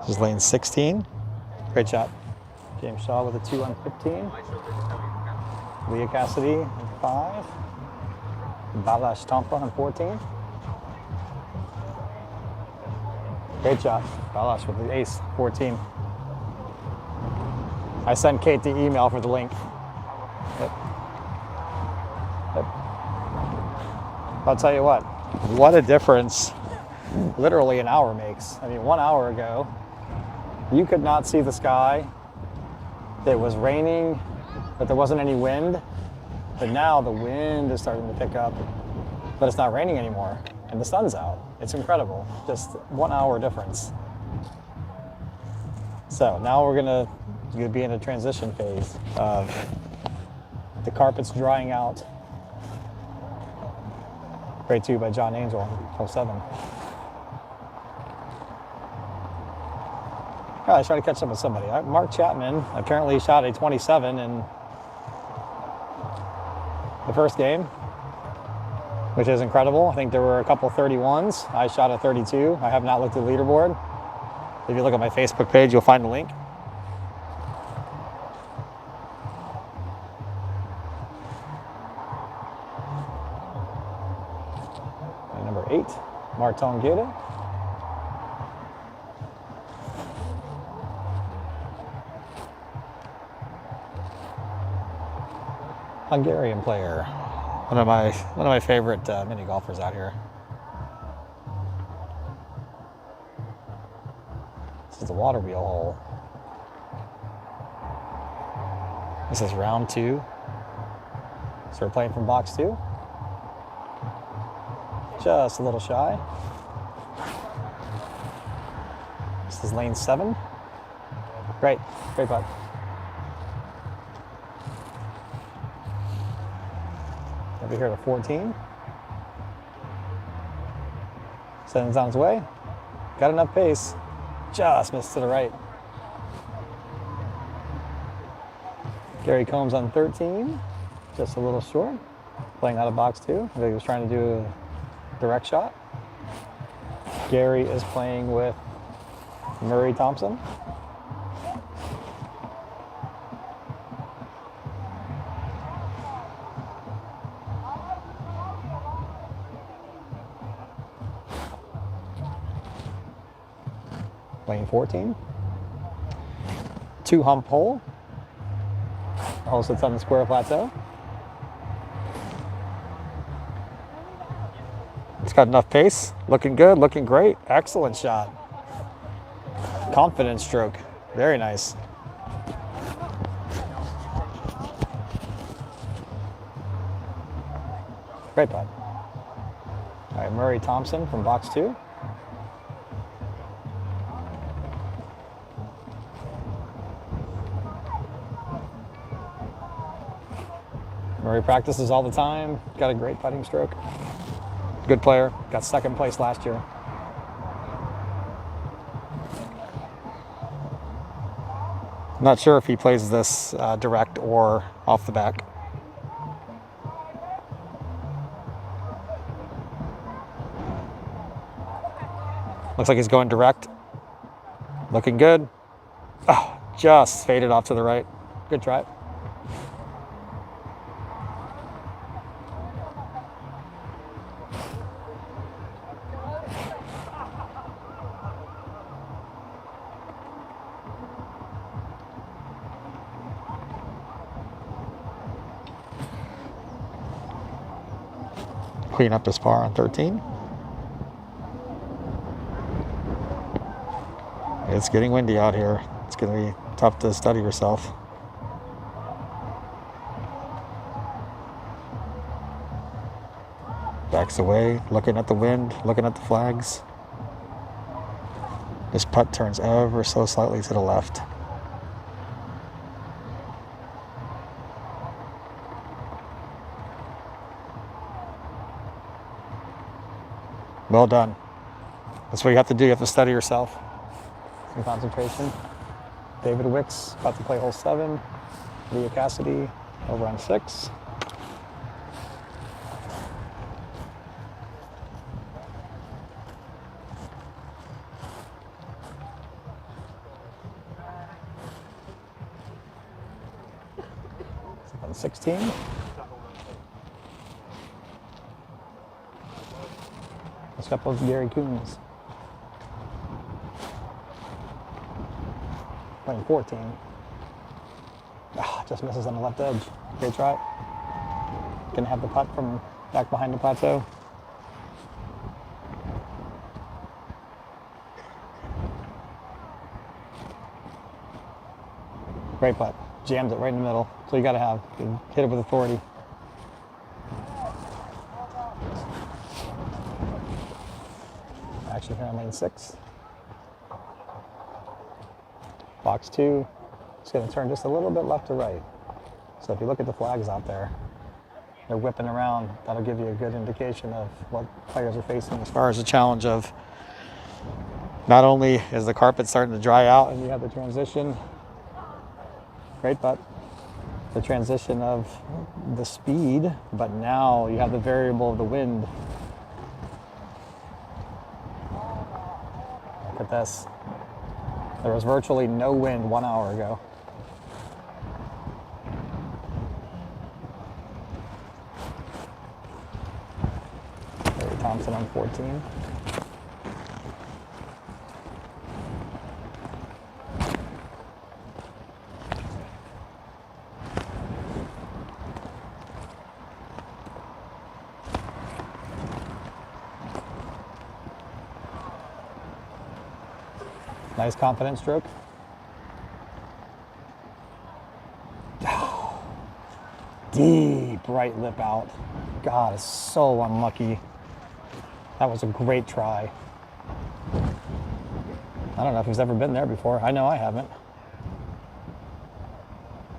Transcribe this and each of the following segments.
This is lane 16. Great shot. James Shaw with a 2 on 15. Leah Cassidy on 5. Balash Tampa on 14. Great shot. Balash with the ace, 14. I sent Kate the email for the link. Yep. I'll tell you what a difference literally an hour makes. I mean, 1 hour ago, you could not see the sky. It was raining, but there wasn't any wind. But now the wind is starting to pick up, but it's not raining anymore, and the sun's out. It's incredible, just 1 hour difference. So now we're gonna be in a transition phase of the carpet's drying out. Great 2 by John Angel, hole 7. I was trying to catch up with somebody. Mark Chapman apparently shot a 27 in the first game, which is incredible. I think there were a couple 31s. I shot a 32. I have not looked at the leaderboard. If you look at my Facebook page, you'll find the link. And number 8, Martin Guerra. Hungarian player, one of my favorite mini golfers out here. This is the water wheel hole. This is round 2. So we're playing from box 2. Just a little shy. This is lane 7. Great putt. Over here to 14. Sends on its way. Got enough pace. Just missed to the right. Gary Combs on 13. Just a little short. Playing out of box 2. I think he was trying to do a direct shot. Gary is playing with Murray Thompson. Lane 14. 2 hump hole. Hole sits on the square plateau. It's got enough pace. Looking good, looking great. Excellent shot. Confident stroke. Very nice. Great putt. All right, Murray Thompson from box 2. Murray practices all the time. Got a great putting stroke. Good player. Got second place last year. Not sure if he plays this direct or off the back. Looks like he's going direct. Looking good. Oh, just faded off to the right. Good try. Clean up his par on 13. It's getting windy out here. It's going to be tough to study yourself. Backs away, looking at the wind, looking at the flags. This putt turns ever so slightly to the left. Well done. That's what you have to do. You have to study yourself. Some concentration. David Wicks about to play hole 7. Leah Cassidy over on 6. 16. Let's up with Gary Coons. Playing 14. Just misses on the left edge. Great try. Gonna have the putt from back behind the plateau. Great putt. Jams it right in the middle. So you gotta have. You hit it with authority. Action here on lane 6. Box 2. It's going to turn just a little bit left to right. So if you look at the flags out there, they're whipping around. That'll give you a good indication of what players are facing as far as the challenge of not only is the carpet starting to dry out and you have the transition, great putt, the transition of the speed, but now you have the variable of the wind. Look at this. There was virtually no wind 1 hour ago. Larry Thompson on 14. Nice confident stroke. Deep right lip out. God, it's so unlucky. That was a great try. I don't know if he's ever been there before. I know I haven't.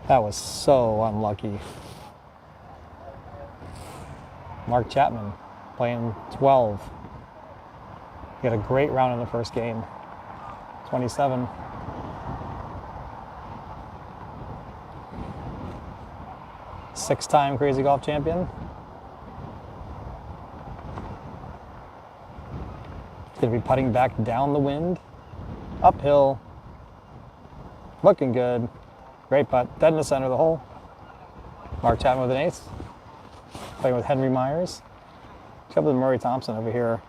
That was so unlucky. Mark Chapman playing 12. He had a great round in the first game. 27. Six-time Crazy Golf champion. He's going to be putting back down the wind. Uphill. Looking good. Great putt. Dead in the center of the hole. Mark Chapman with an ace. Playing with Henry Myers. Check with Murray Thompson over here.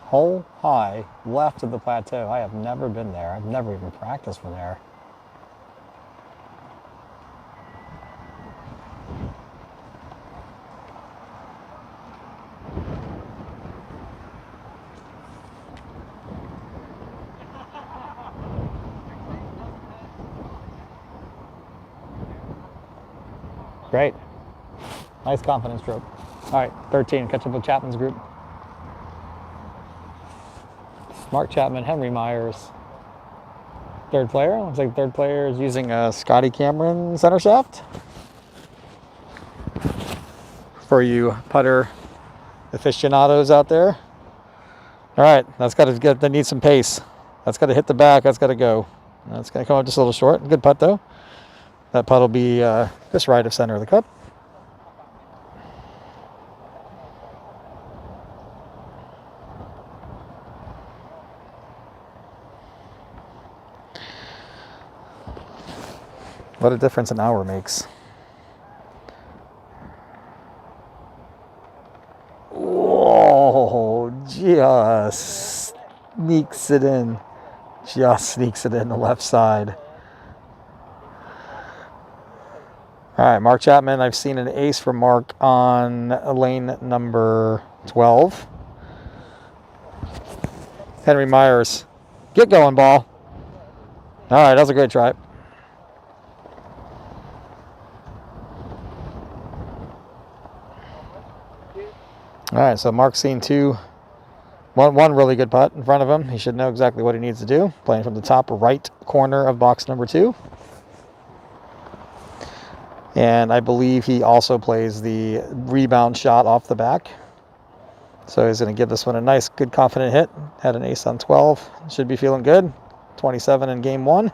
Hole high, left of the plateau. I have never been there. I've never even practiced from there. Great. Nice confidence stroke. All right, 13, catch up with Chapman's group. Mark Chapman, Henry Myers. Third player. Looks like third player is using a Scotty Cameron center shaft. For you putter aficionados out there. All right, that's got to get. That needs some pace. That's got to hit the back. That's got to go. That's going to come up just a little short. Good putt though. That putt will be just right of center of the cup. What a difference an hour makes. Whoa, just sneaks it in. Just sneaks it in the left side. All right, Mark Chapman, I've seen an ace from Mark on lane number 12. Henry Myers, get going, ball. All right, that was a great try. All right, so Mark's seen one really good putt in front of him. He should know exactly what he needs to do. Playing from the top right corner of box number 2. And I believe he also plays the rebound shot off the back. So he's going to give this one a nice, good, confident hit. Had an ace on 12. Should be feeling good. 27 in game 1.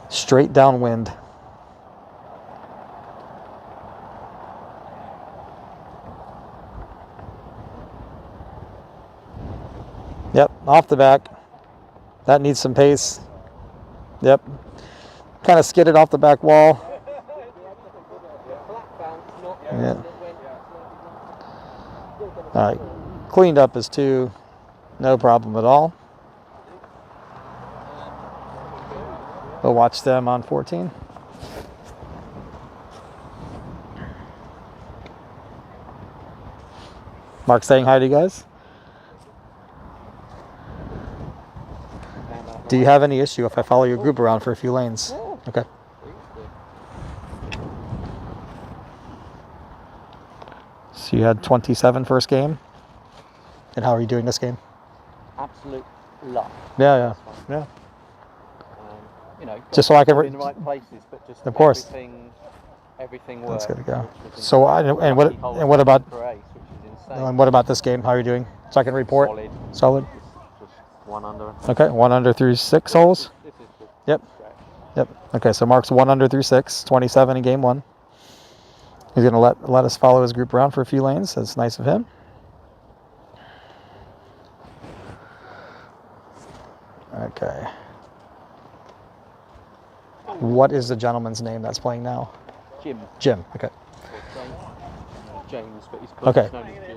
Straight downwind. Yep, off the back. That needs some pace. Yep. Kind of skidded off the back wall. Yeah. All right. Cleaned up his 2. No problem at all. We'll watch them on 14. Mark saying hi to you guys. Do you have any issue if I follow your group around for a few lanes? Okay. So you had 27 first game. And how are you doing this game? Absolute luck. Yeah. You know, just so I can in the right places, but just of course everything works. That's good to go. So what about race, which is insane. and what about this game? How are you doing? So I can report. Solid. Just 1 under. Okay, 1 under through 6 holes. This is just Yep. stretch. Yep. Okay, so Mark's 1 under through 6, 27 in game 1. He's gonna let us follow his group around for a few lanes. That's nice of him. Okay. What is the gentleman's name that's playing now? Jim. Okay. James, but he's Okay.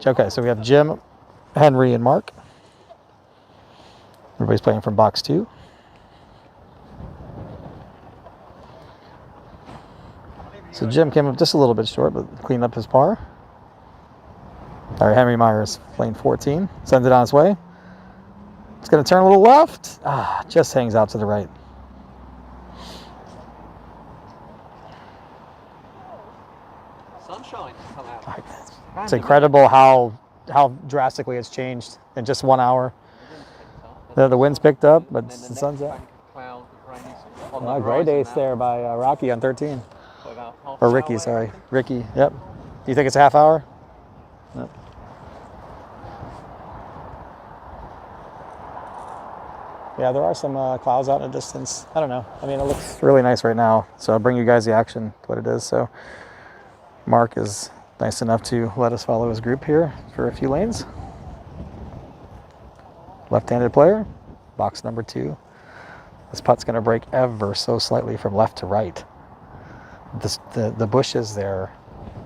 Okay, so we have Jim, Henry, and Mark. Everybody's playing from box 2. So Jim came up just a little bit short, but cleaned up his par. All right, Henry Myers playing 14. Sends it on its way. It's going to turn a little left. Just hangs out to the right. Sunshine come out. It's incredible how drastically it's changed in just 1 hour. The wind's picked up, but the sun's out. Great ace there by Rocky on 13. Or Ricky, sorry. Ricky, yep. Do you think it's a half hour? Yep. Yeah, there are some clouds out in the distance. I don't know. I mean, it looks really nice right now. So I'll bring you guys the action, what it is. So Mark is nice enough to let us follow his group here for a few lanes. Left-handed player, box number 2. This putt's going to break ever so slightly from left to right. The bushes there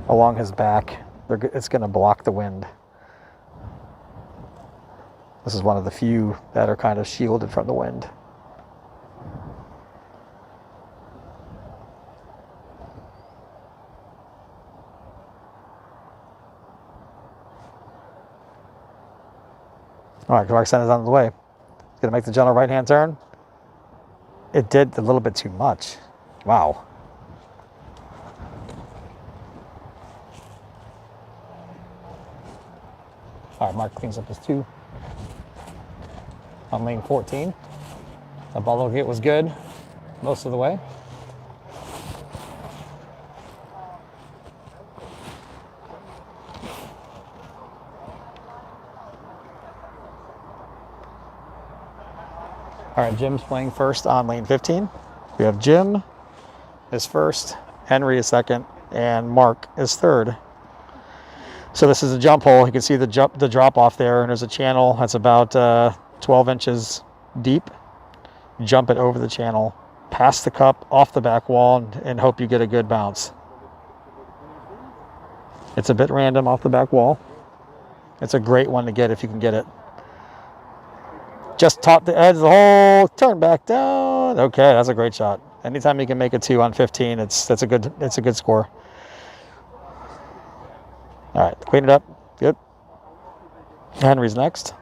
along his back, it's going to block the wind. This is one of the few that are kind of shielded from the wind. All right, Clark Senna's on the way. He's going to make the gentle right-hand turn. It did a little bit too much. Wow. All right, Mark cleans up his 2. On lane 14. The ball hit was good most of the way. All right, Jim's playing first on lane 15. We have Jim is first, Henry is second, and Mark is third. So this is a jump hole. You can see the drop off there, and there's a channel that's about 12 inches deep. Jump it over the channel, past the cup, off the back wall, and hope you get a good bounce. It's a bit random off the back wall. It's a great one to get if you can get it. Just top the edge of the hole, turn back down. Okay, that's a great shot. Anytime you can make a 2 on 15, it's a good score. All right, clean it up. Good. Henry's next.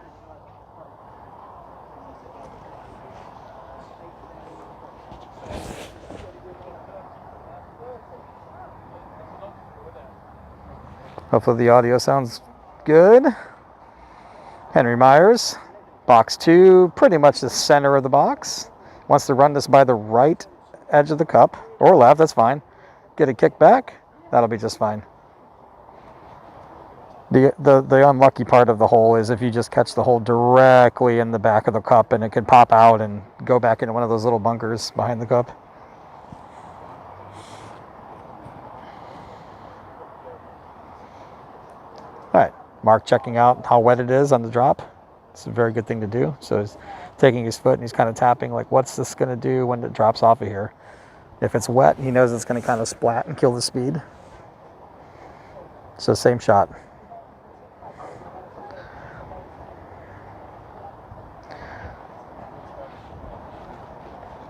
Hopefully the audio sounds good. Henry Myers, box 2, pretty much the center of the box. Wants to run this by the right edge of the cup, or left, that's fine. Get a kick back, that'll be just fine. The unlucky part of the hole is if you just catch the hole directly in the back of the cup, and it could pop out and go back into one of those little bunkers behind the cup. All right, Mark checking out how wet it is on the drop. It's a very good thing to do. So he's taking his foot and he's kind of tapping, like, what's this going to do when it drops off of here? If it's wet, he knows it's going to kind of splat and kill the speed. So same shot.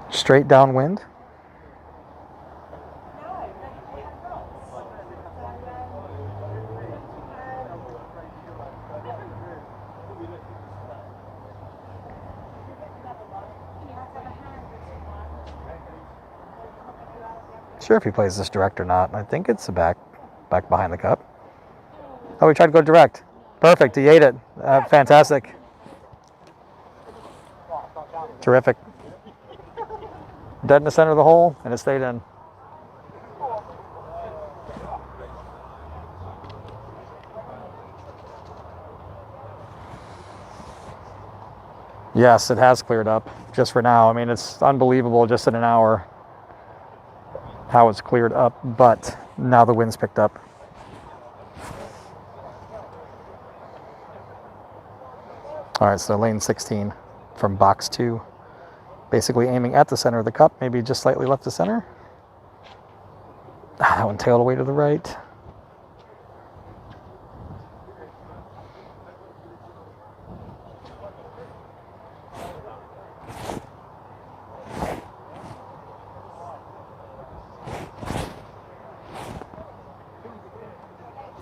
Straight downwind. Sure if he plays this direct or not. I think it's a back behind the cup. Oh, he tried to go direct. Perfect. He ate it. Fantastic. Terrific. Dead in the center of the hole, and it stayed in. Yes, it has cleared up just for now. I mean, it's unbelievable just in an hour how it's cleared up, but now the wind's picked up. All right, so lane 16 from box 2. Basically aiming at the center of the cup, maybe just slightly left of center. That one tailed away to the right.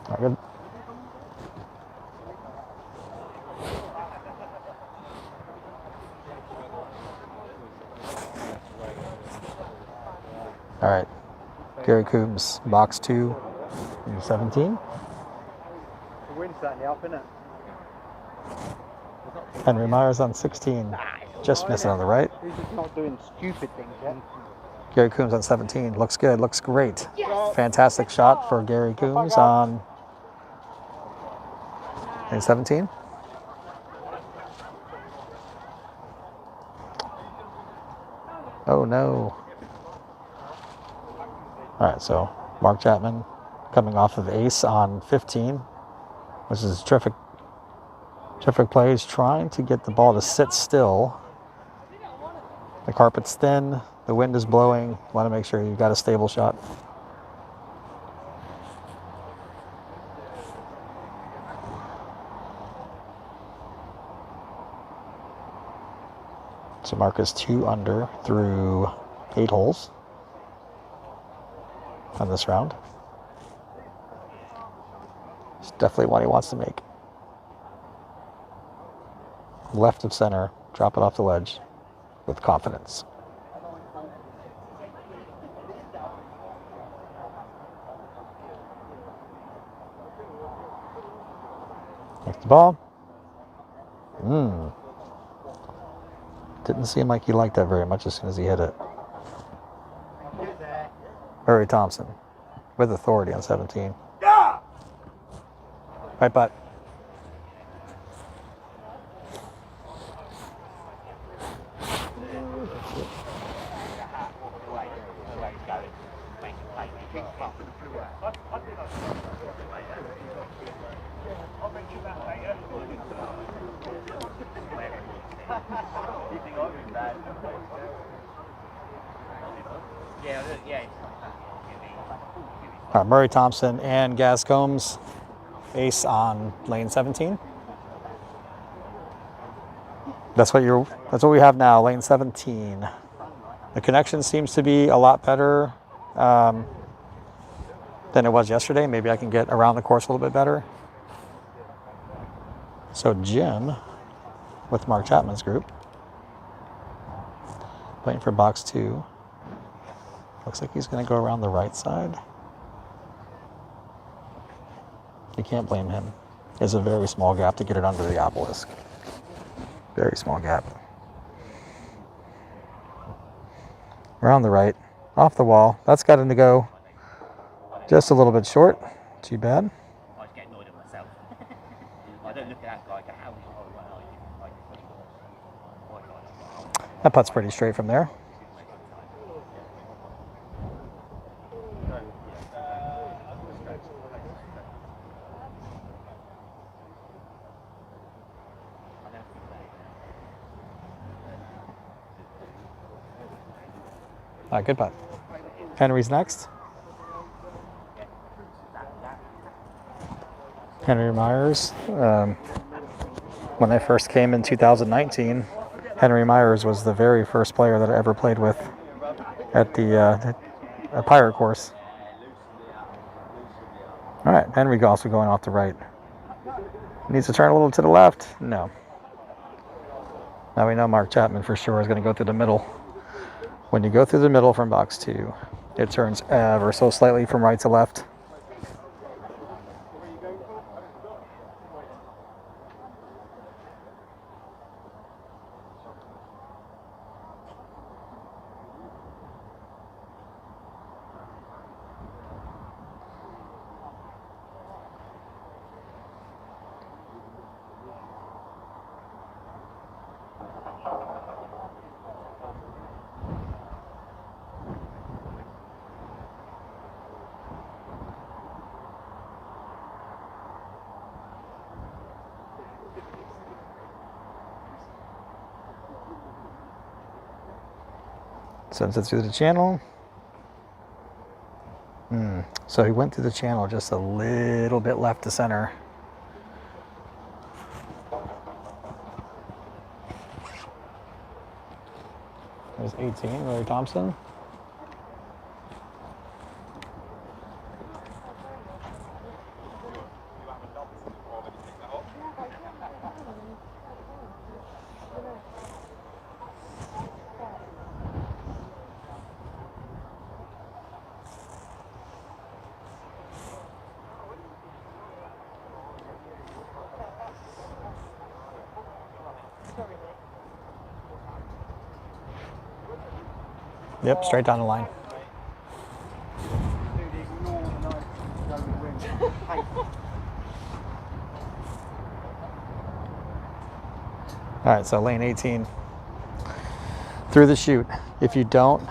All good. All right, Gary Coombs, box 2, 17. The wind's certainly up, isn't it? Henry Myers on 16, just missing on the right. He's just not doing stupid things yet. Gary Coombs on 17, looks good, looks great. Fantastic shot for Gary Coombs on 17. Oh no. All right, so Mark Chapman coming off of ace on 15, which is terrific play. He's trying to get the ball to sit still. The carpet's thin, the wind is blowing. Want to make sure you've got a stable shot. So Mark is 2 under through 8 holes on this round. It's definitely one he wants to make. Left of center, drop it off the ledge with confidence. Next the ball. Didn't seem like he liked that very much as soon as he hit it. Murray Thompson with authority on 17. Yeah! Right putt. Murray Thompson and Gaz Combs, ace on lane 17. That's what we have now, lane 17. The connection seems to be a lot better than it was yesterday. Maybe I can get around the course a little bit better. So Jim, with Mark Chapman's group, playing for box 2. Looks like he's going to go around the right side. You can't blame him. It's a very small gap to get it under the obelisk. Very small gap. Around the right, off the wall. That's got him to go just a little bit short. Too bad. I was getting annoyed at myself. I don't look at that guy. That putt's pretty straight from there. right, good putt. Henry's next. Henry Myers. When I first came in 2019, Henry Myers was the very first player that I ever played with at the Pirate course. All right, Henry also going off the right. Needs to turn a little to the left? No. Now we know Mark Chapman for sure is going to go through the middle. When you go through the middle from box 2, it turns ever so slightly from right to left. Sends it through the channel. So he went through the channel just a little bit left to center. There's 18, Larry Thompson. Yep, straight down the line. All right, so lane 18. Through the chute. If you don't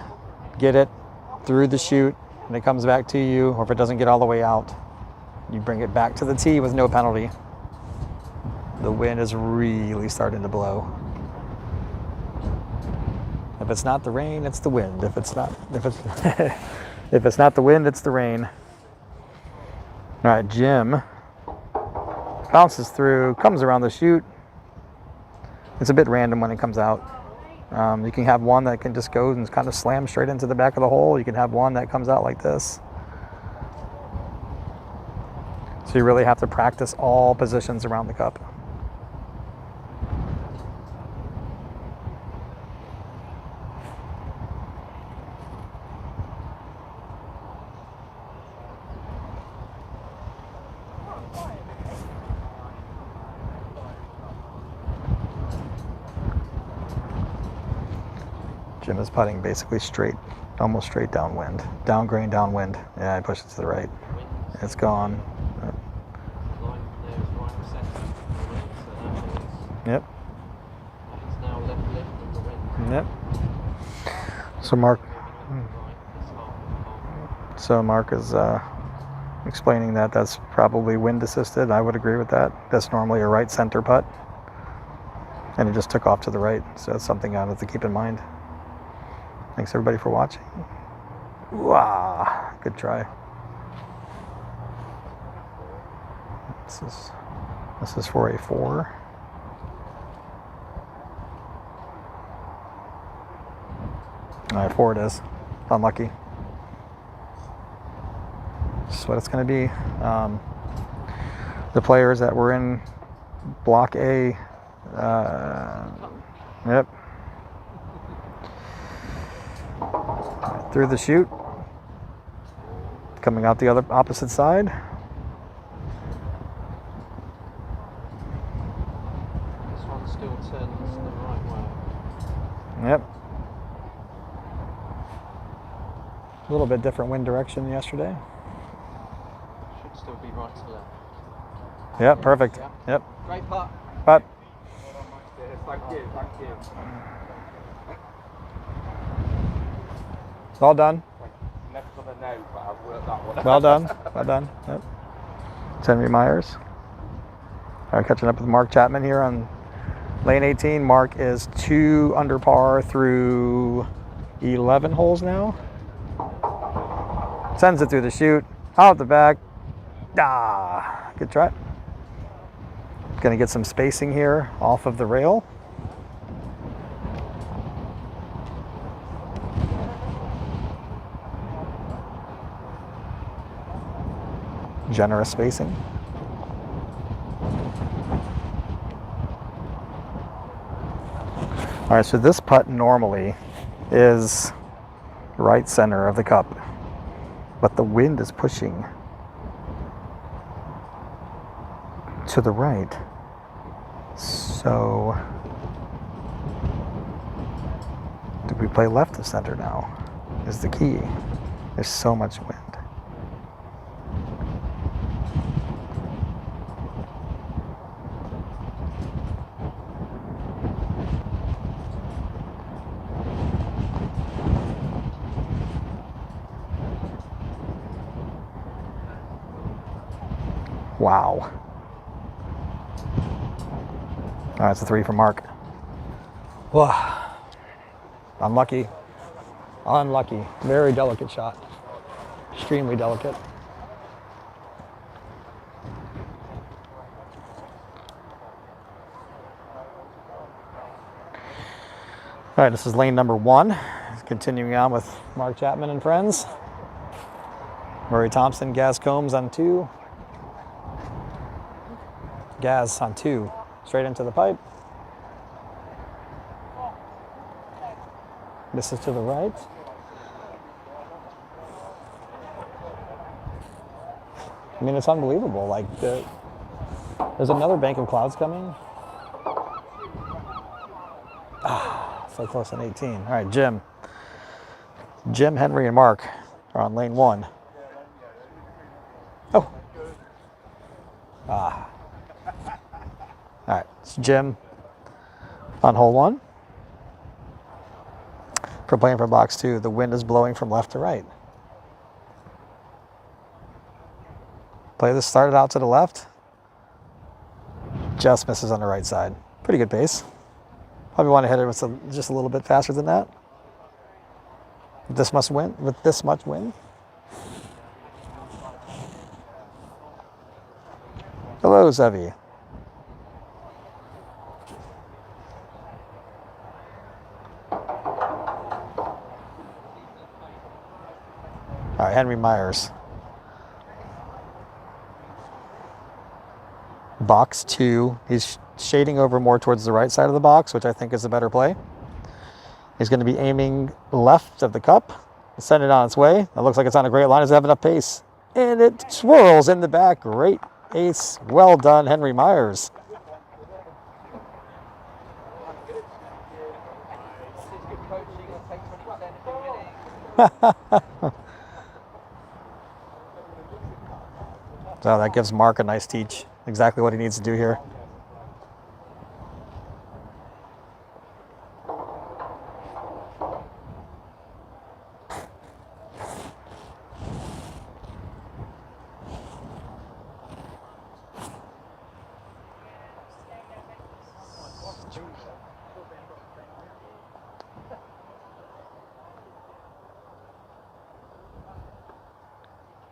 get it through the chute and it comes back to you, or if it doesn't get all the way out, you bring it back to the tee with no penalty. The wind is really starting to blow. If it's not the rain, it's the wind. If it's not the wind, it's the rain. All right, Jim bounces through, comes around the chute. It's a bit random when it comes out. You can have one that can just go and kind of slam straight into the back of the hole. You can have one that comes out like this. So you really have to practice all positions around the cup. Jim is putting basically straight, almost straight downwind. Down grain, downwind. Yeah, I push it to the right. It's gone. Yep. Yep. So Mark is explaining that that's probably wind assisted. I would agree with that. That's normally a right center putt. And it just took off to the right. So that's something I have to keep in mind. Thanks everybody for watching. Wow, good try. This is for a 4. All right, 4 it is. Unlucky. This is what it's going to be. The players that were in Block A, yep. Through the chute, coming out the other opposite side. This one still turns the right way. Yep. A little bit different wind direction than yesterday. Should still be right to left. Yep, perfect. Yeah. Yep. Great putt. But Thank you, thank you. it's all done. Never gonna know, but I've worked that one. Well done. Well done. Yep. It's Henry Myers. All right, catching up with Mark Chapman here on lane 18. Mark is 2 under par through 11 holes now. Sends it through the chute, out the back. Ah, good try. Gonna get some spacing here off of the rail. Generous spacing. All right, so this putt normally is right center of the cup, but the wind is pushing to the right. So, do we play left of center now? Is the key. There's so much wind. Wow. All right, it's a 3 for Mark. Whoa. Unlucky. Unlucky. Very delicate shot. Extremely delicate. All right, this is lane number 1. Continuing on with Mark Chapman and friends. Murray Thompson, Gaz Combs on 2. Gaz on 2. Straight into the pipe. Misses to the right. I mean, it's unbelievable. Like, there's another bank of clouds coming. Ah, so close on 18. All right, Jim. Jim, Henry, and Mark are on lane 1. Oh. Ah. All right, it's Jim on hole 1. For playing from box 2, the wind is blowing from left to right. Play this started out to the left. Just misses on the right side. Pretty good pace. Probably want to hit it with just a little bit faster than that. With this much wind. Hello, Zevi. All right, Henry Myers. Box 2. He's shading over more towards the right side of the box, which I think is a better play. He's going to be aiming left of the cup. Send it on its way. It looks like it's on a great line. Does it have enough pace? And it swirls in the back. Great ace. Well done, Henry Myers. So that gives Mark a nice teach. Exactly what he needs to do here.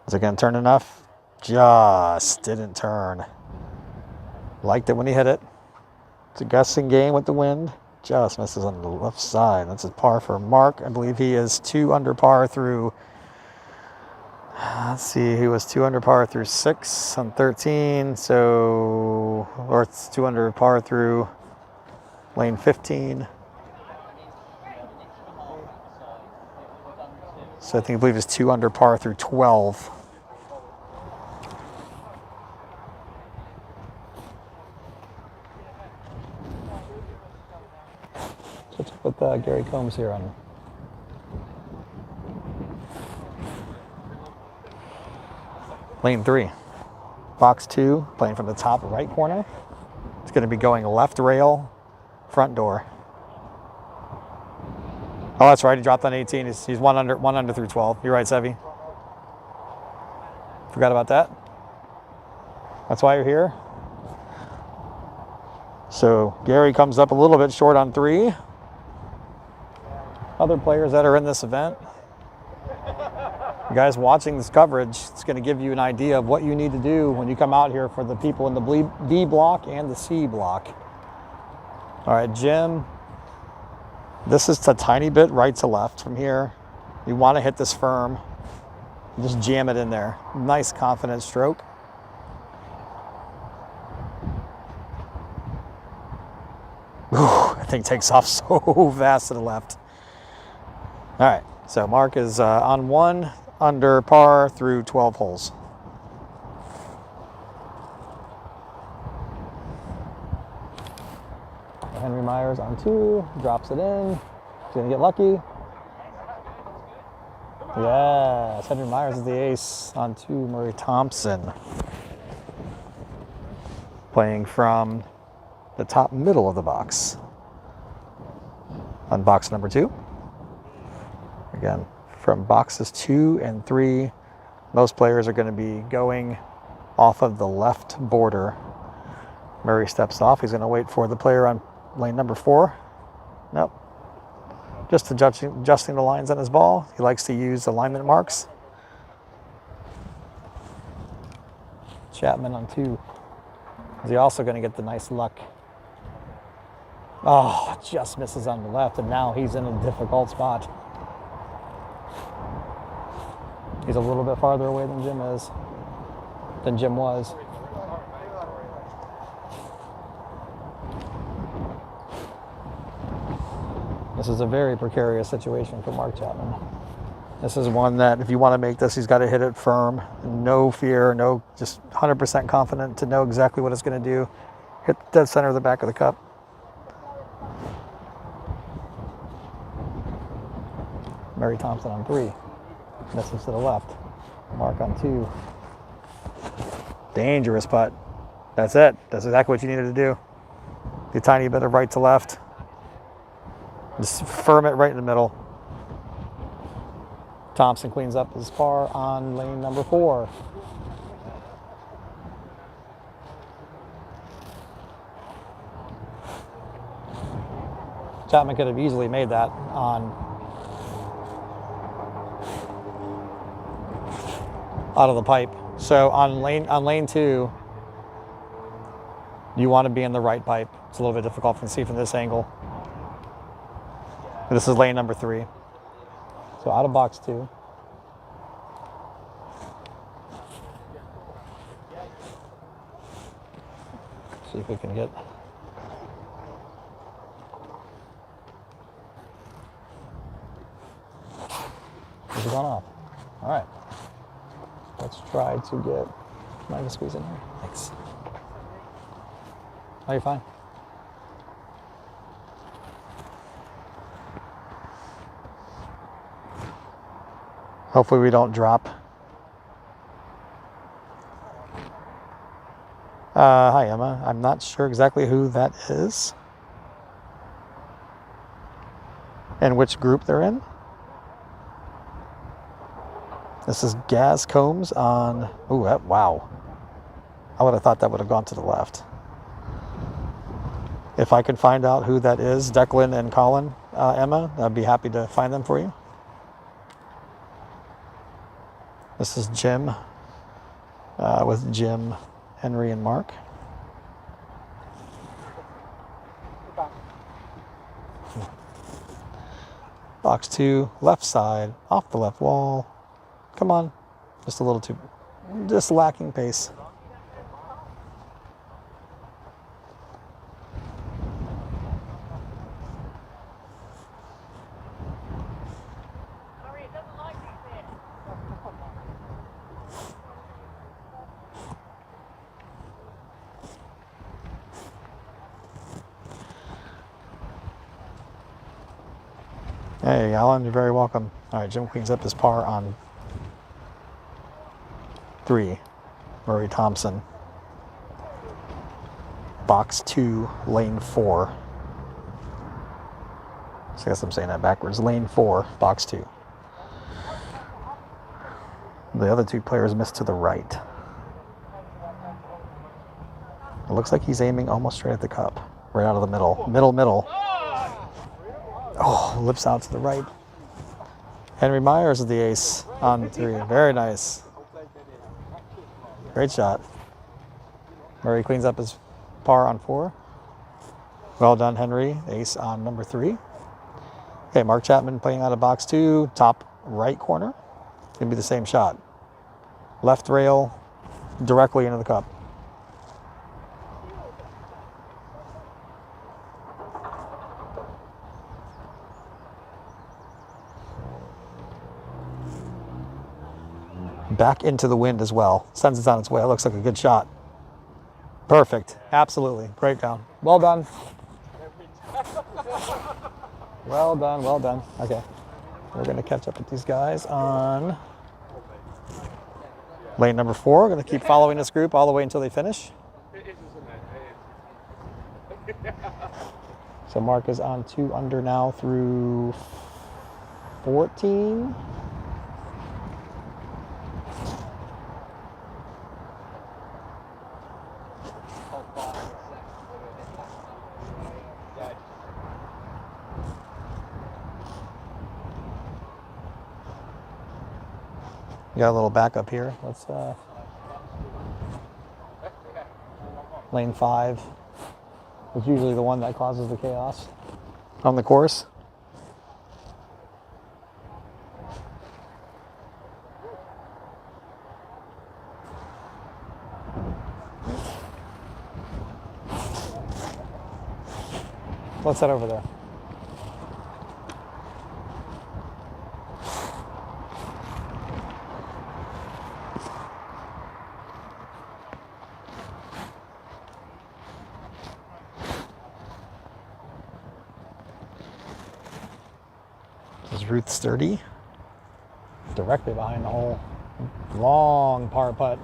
Is it going to turn enough? Just didn't turn. Liked it when he hit it. It's a guessing game with the wind. Just misses on the left side. That's a par for Mark. I believe he is 2 under par through, let's see, he was 2 under par through 6 on 13. So, or it's 2 under par through lane 15. So I believe it's 2 under par through 12. Let's put Gary Combs here on. Lane 3. Box 2, playing from the top right corner. It's going to be going left rail, front door. Oh, that's right. He dropped on 18. He's 1 under through 12. You're right, Sevi. Forgot about that. That's why you're here. So Gary comes up a little bit short on 3. other players that are in this event. You guys watching this coverage, it's going to give you an idea of what you need to do when you come out here for the people in the B block and the C block. All right, Jim, this is a tiny bit right to left from here. You want to hit this firm. Just jam it in there. Nice confident stroke. Whew, that thing takes off so fast to the left. All right, so Mark is on 1 under par through 12 holes. Henry Myers on 2, drops it in. He's gonna get lucky. Yes, Henry Myers is the ace on 2, Murray Thompson. Playing from the top middle of the box. On box number 2. Again, from boxes 2 and 3, most players are going to be going off of the left border. Murray steps off. He's going to wait for the player on lane number 4. Nope. Just adjusting the lines on his ball. He likes to use alignment marks. Chapman on 2. Is he also going to get the nice luck? Oh, just misses on the left, and now he's in a difficult spot. He's a little bit farther away than Jim was. This is a very precarious situation for Mark Chapman. This is one that if you want to make this, he's got to hit it firm. No fear, just 100% confident to know exactly what it's going to do. Hit dead center of the back of the cup. Murray Thompson on 3. Misses to the left. Mark on 2. Dangerous putt. That's it. That's exactly what you needed to do. A tiny bit of right to left. Just firm it right in the middle. Thompson cleans up his par on lane number 4. Chapman could have easily made that out of the pipe. So on lane 2, you want to be in the right pipe. It's a little bit difficult to see from this angle. This is lane number 3. So out of box 2. See if we can get. This is gone off. All right. Let's try to get. Can I just squeeze in here? Thanks. Oh, you're fine. Hopefully we don't drop. Hi, Emma. I'm not sure exactly who that is and which group they're in. This is Gaz Combs on... Ooh, wow. I would have thought that would have gone to the left. If I can find out who that is, Declan and Colin, Emma, I'd be happy to find them for you. This is Jim with Jim, Henry, and Mark. Box 2, left side, off the left wall. Come on, just a little too, just lacking pace. Hey, Alan, you're very welcome. All right, Jim cleans up his par on 3, Murray Thompson. Box 2, lane 4. So I guess I'm saying that backwards. Lane 4, box 2. The other 2 players missed to the right. It looks like he's aiming almost straight at the cup. Right out of the middle. Middle. Oh, lips out to the right. Henry Myers is the ace on 3. Very nice. Great shot. Murray cleans up his par on 4. Well done, Henry. Ace on number 3. Okay, Mark Chapman playing out of box 2, top right corner. Gonna be the same shot. Left rail, directly into the cup. Back into the wind as well. Sends it on its way. It looks like a good shot. Perfect. Absolutely. Great down. Well done. Well done. Well done. Okay. We're going to catch up with these guys on lane number 4. We're going to keep following this group all the way until they finish. So Mark is on 2 under now through 14. Got a little backup here. Let's lane 5 is usually the one that causes the chaos on the course. Let's head over there. This is Ruth Sturdy, directly behind the hole. Long par putt.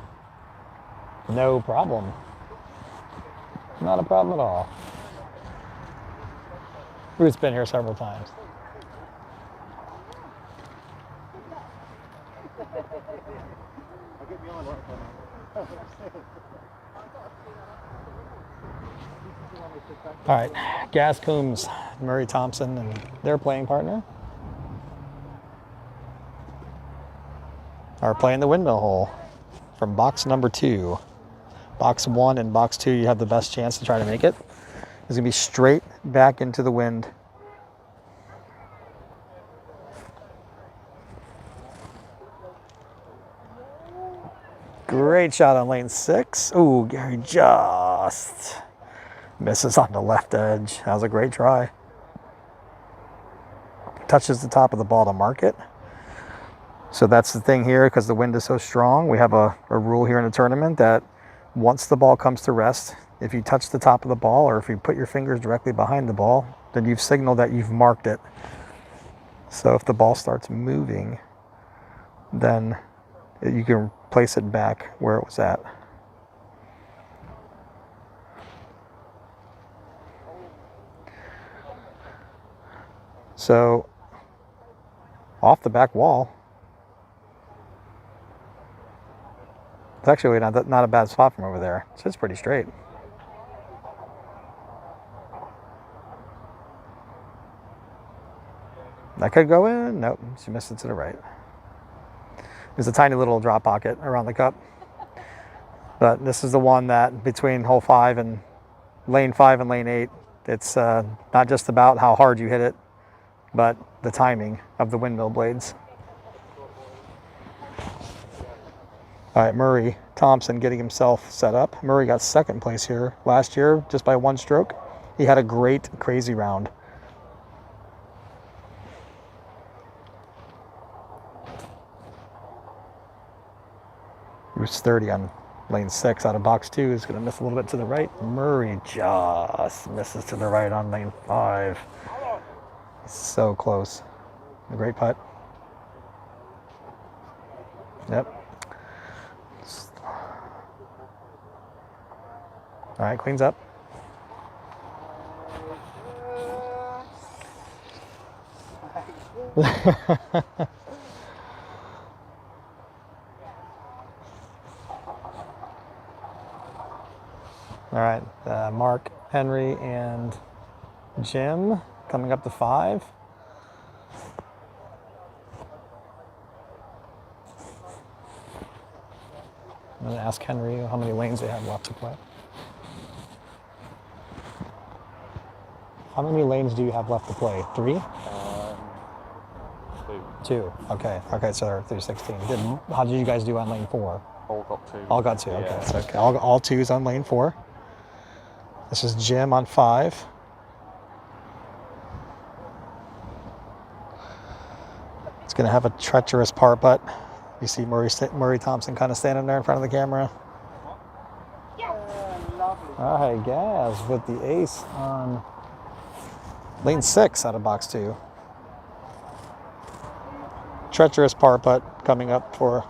No problem. Not a problem at all. Ruth's been here several times. All right, Gaz Coombs, Murray Thompson, and their playing partner are playing the windmill hole from box number 2. Box 1 and box 2, you have the best chance to try to make it. It's gonna be straight back into the wind. Great shot on lane 6. Ooh, Gary just misses on the left edge. That was a great try. Touches the top of the ball to mark it. So that's the thing here, because the wind is so strong, we have a rule here in the tournament that once the ball comes to rest, if you touch the top of the ball or if you put your fingers directly behind the ball, then you've signaled that you've marked it. So if the ball starts moving, then you can place it back where it was at. So off the back wall, it's actually not a bad spot from over there. So it's pretty straight. That could go in. Nope, she missed it to the right. There's a tiny little drop pocket around the cup. But this is the one that between hole 5 and lane 5 and lane 8, it's not just about how hard you hit it, but the timing of the windmill blades. All right, Murray Thompson getting himself set up. Murray got second place here last year just by 1 stroke. He had a great, crazy round. Bruce 30 on lane 6 out of box 2 is going to miss a little bit to the right. Murray just misses to the right on lane 5. So close. A great putt. Yep. All right, cleans up. All right, Mark, Henry, and Jim coming up to 5. I'm going to ask Henry how many lanes they have left to play. How many lanes do you have left to play? 3? 2. Okay. Okay, so they're through 16. How did you guys do on lane 4? All got 2. All got 2. Okay. Yeah. So okay. All 2s on lane 4. This is Jim on 5. It's going to have a treacherous par putt. You see Murray Thompson kind of standing there in front of the camera. All right, Gaz with the ace on lane 6 out of box 2. Treacherous par putt coming up for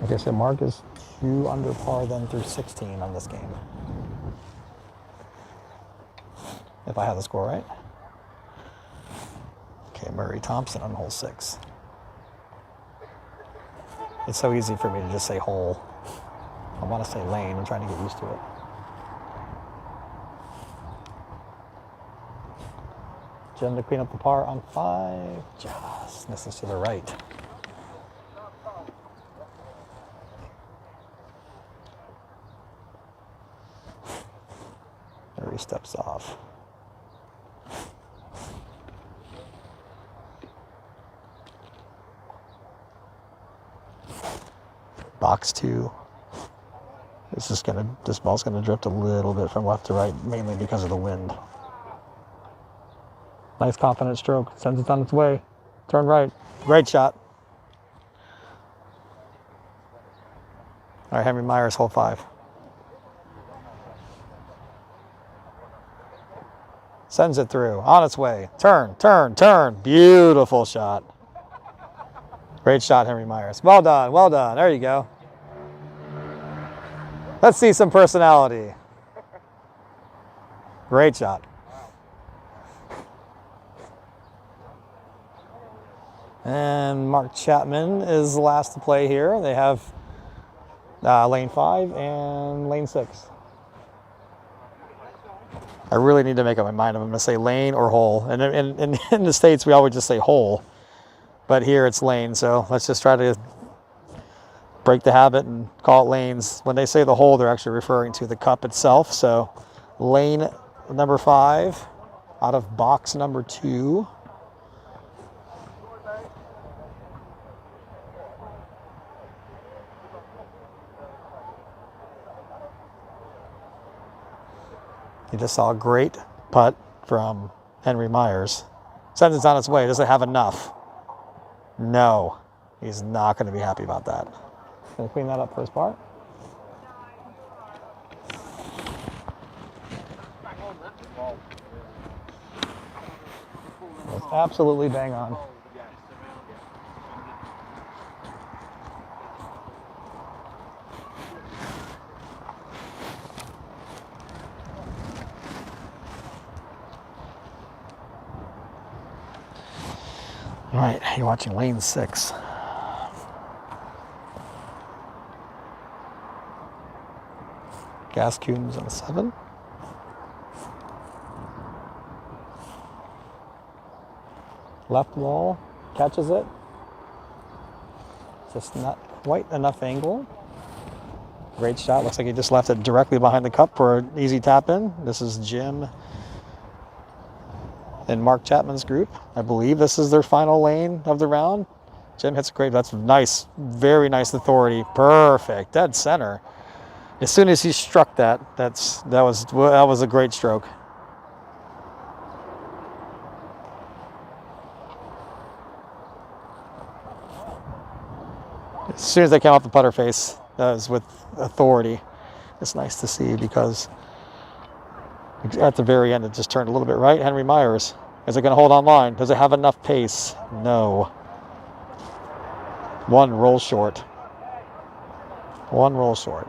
like I said, Mark is 2 under par then through 16 on this game. If I have the score right. Okay, Murray Thompson on hole 6. It's so easy for me to just say hole. I want to say lane. I'm trying to get used to it. Jim to clean up the par on 5. Just misses to the right. Murray steps off. Box 2. This ball's gonna drift a little bit from left to right, mainly because of the wind. Nice confident stroke. Sends it on its way. Turn right. Great shot. All right, Henry Myers, hole 5. Sends it through. On its way. Turn, turn, turn. Beautiful shot. Great shot, Henry Myers. Well done, well done. There you go. Let's see some personality. Great shot. And Mark Chapman is the last to play here. They have lane 5 and lane 6. I really need to make up my mind if I'm going to say lane or hole. And in the States, we always just say hole. But here it's lane, so let's just try to break the habit and call it lanes. When they say the hole, they're actually referring to the cup itself. So lane number 5 out of box number 2. You just saw a great putt from Henry Myers. Sends it on its way. Does it have enough? No. He's not going to be happy about that. Going to clean that up for his part. That's absolutely bang on. All right, you're watching lane 6. Gascoons on 7. Left wall, catches it. Just not quite enough angle. Great shot. Looks like he just left it directly behind the cup for an easy tap in. This is Jim and Mark Chapman's group. I believe this is their final lane of the round. Jim hits a great, that's nice, very nice authority. Perfect, dead center. As soon as he struck that, that was a great stroke. As soon as they came off the putter face, that was with authority. It's nice to see because at the very end, it just turned a little bit right. Henry Myers, is it going to hold on line? Does it have enough pace? No. One roll short. One roll short.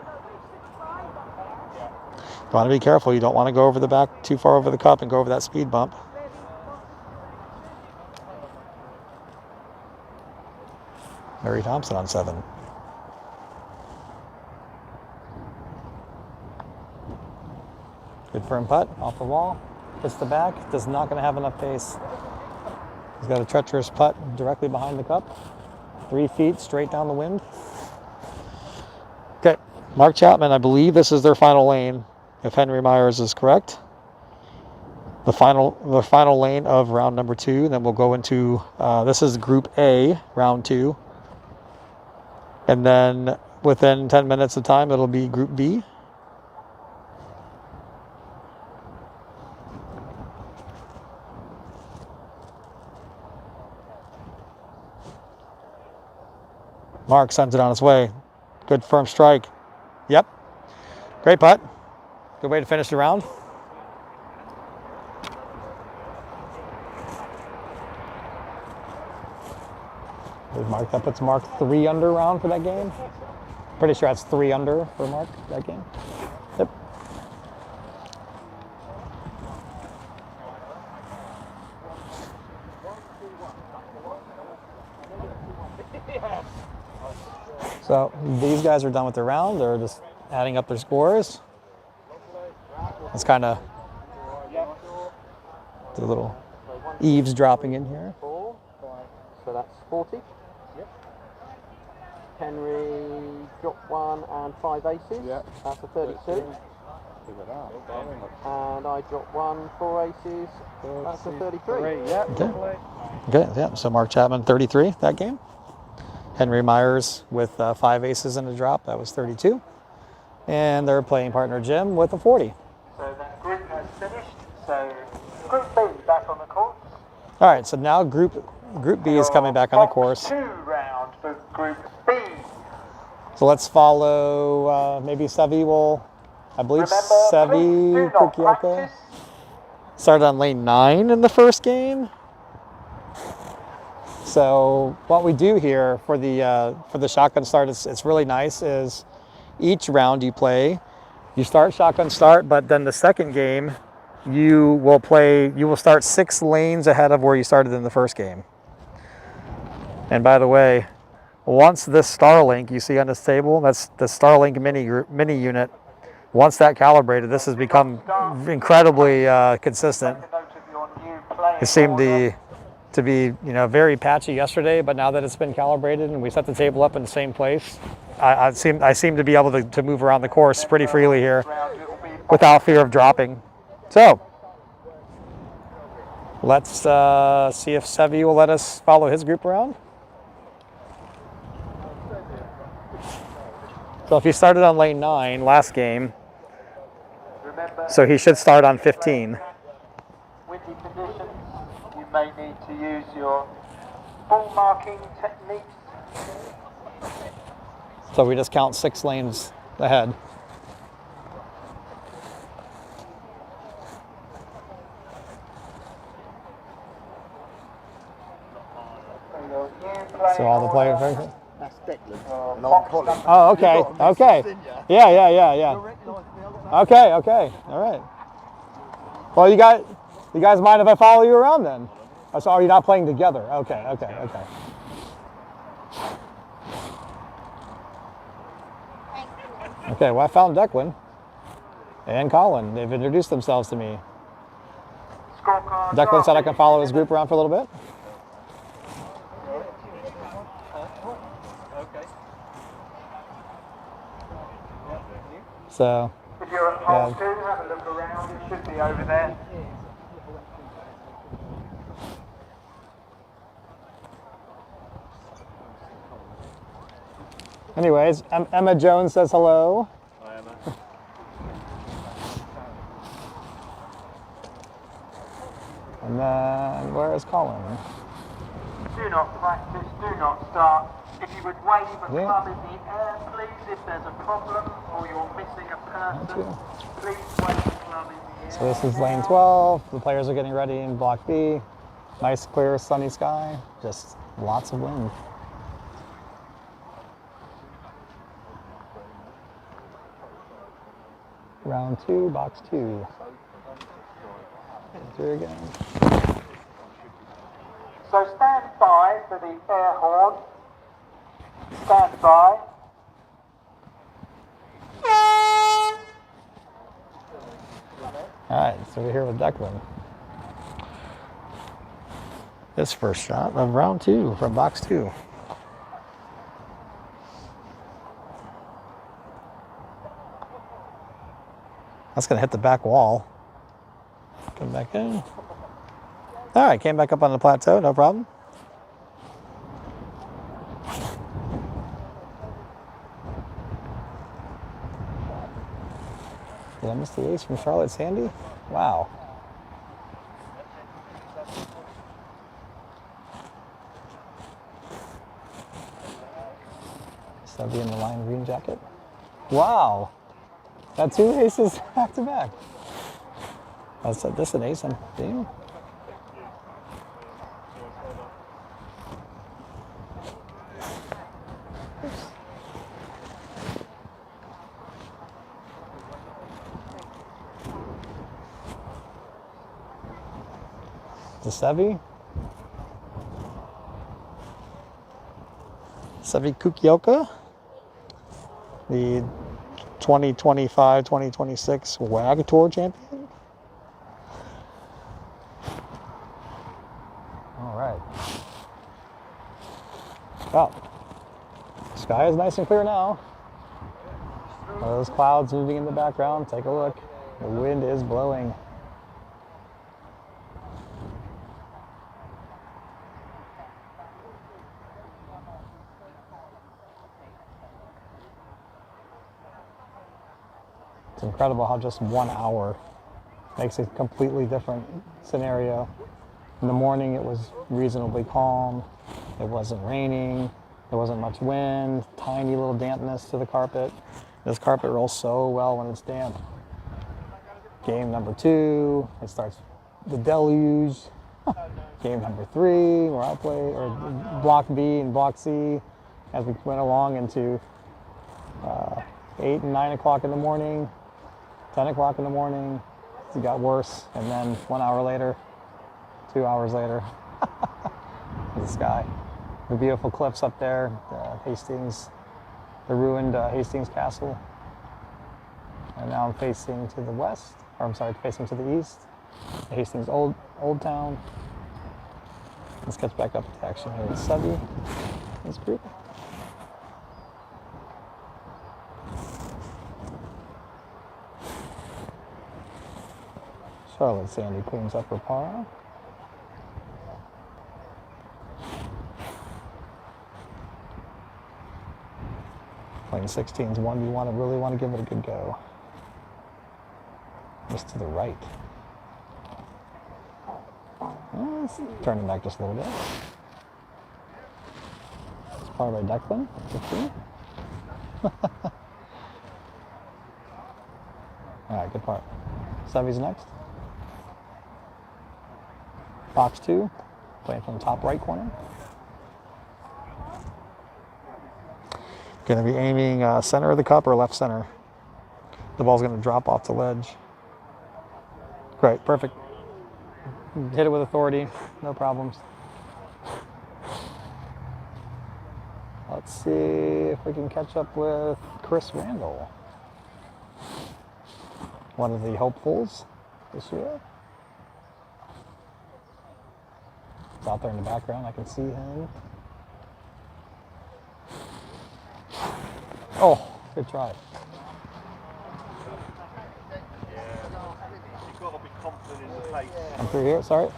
You want to be careful. You don't want to go over the back, too far over the cup and go over that speed bump. Murray Thompson on 7. Good firm putt, off the wall. Hits the back, does not going to have enough pace. He's got a treacherous putt directly behind the cup. 3 feet straight down the wind. Okay, Mark Chapman, I believe this is their final lane, if Henry Myers is correct. The final lane of round number 2. Then we'll go into, this is Group A, round 2. And then within 10 minutes of time, it'll be Group B. Mark sends it on its way. Good firm strike. Yep. Great putt. Good way to finish the round. Mark, that puts Mark 3 under round for that game. Pretty sure that's 3 under for Mark that game. Yep. So these guys are done with their round. They're just adding up their scores. It's kind of the little eavesdropping in here. 4. So that's 40. Henry dropped 1 and 5 aces. Yep. That's a 32. And I dropped 1, 4 aces. That's a 33. Yeah. Okay, yeah. So Mark Chapman, 33 that game. Henry Myers with 5 aces and a drop. That was 32. And their playing partner Jim with a 40. So that group has finished. So Group B back on the course. All right, so now Group B is coming back on the course. 2 round for Group B. So let's follow maybe Sevi will, I believe Remember, please do Sevi not Kukioka practice. started on lane 9 in the first game. So what we do here for the shotgun start, it's really nice, is each round you play, you start shotgun start, but then the second game you will start 6 lanes ahead of where you started in the first game. And by the way, once this Starlink you see on this table, that's the Starlink mini unit, once that calibrated, this has become incredibly consistent. Make a note of your new playing It seemed order. to be very patchy yesterday, but now that it's been calibrated and we set the table up in the same place, I seem to be able to move around the course pretty freely here Round, it will be without fear of dropping. So let's see if Sevi will let us follow his group around. So if he started on lane 9 last game, Remember, so he should start on 15. windy conditions, you may need to use your ball marking techniques. So we just count 6 lanes ahead. So all the players are. That's Declan. Oh, okay, okay. Yeah. Okay, all right. Well, you guys mind if I follow you around then? Oh, so are you not playing together? Okay. Okay, well, I found Declan and Colin. They've introduced themselves to me. Scorecard. Declan said I can follow his group around for a little bit. So, If you're at hole 2, have a look around. It should be over there. anyways, Emma Jones says hello. Hi, Emma. And then, where is Colin? Do not practice, do not start. If you would wave a Yeah. club in the air, please, if there's a problem or you're missing a person, please wave the club in the air. So this is lane 12. The players are getting ready in block B. Nice, clear, sunny sky. Just lots of wind. Round 2, box 2. Through again. So stand by for the air horn. Stand by. All right, so we're here with Declan. His first shot of round 2 from box 2. That's going to hit the back wall. Come back in. All right, came back up on the plateau, no problem. Did I miss the ace from Charlotte Sandy? Wow. Stubby in the lime green jacket. Wow. Got 2 aces back to back. That's an ace on game. The Sevi Kukioka, the 2025-2026 WAG Tour champion. All right. Well, sky is nice and clear now. Those clouds moving in the background. Take a look. The wind is blowing. It's incredible how just 1 hour makes a completely different scenario. In the morning, it was reasonably calm. It wasn't raining. There wasn't much wind. Tiny little dampness to the carpet. This carpet rolls so well when it's damp. Game number 2, it starts the deluge. Game number 3, where I play, or block B and block C, as we went along into 8 and 9 o'clock in the morning, 10 o'clock in the morning. It got worse, and then 1 hour later, 2 hours later, the sky. The beautiful cliffs up there, Hastings, the ruined Hastings Castle. And now I'm facing to the west, or I'm sorry, facing to the east, the Hastings Old Town. Let's get back up to action here with Sevi. This group. Charlotte Sandy cleans up her par. Playing 16s, one you really want to give it a good go. Just to the right. Let's turn it back just a little bit. It's par by Declan, 15. All right, good part. Sevi's next. Box 2, playing from the top right corner. Going to be aiming center of the cup or left center. The ball's going to drop off the ledge. Great, perfect. Hit it with authority, no problems. Let's see if we can catch up with Chris Randall, one of the hopefuls this year. It's out there in the background, I can see him. Oh, good try. You've got to be confident in the pace. I'm through here, sorry.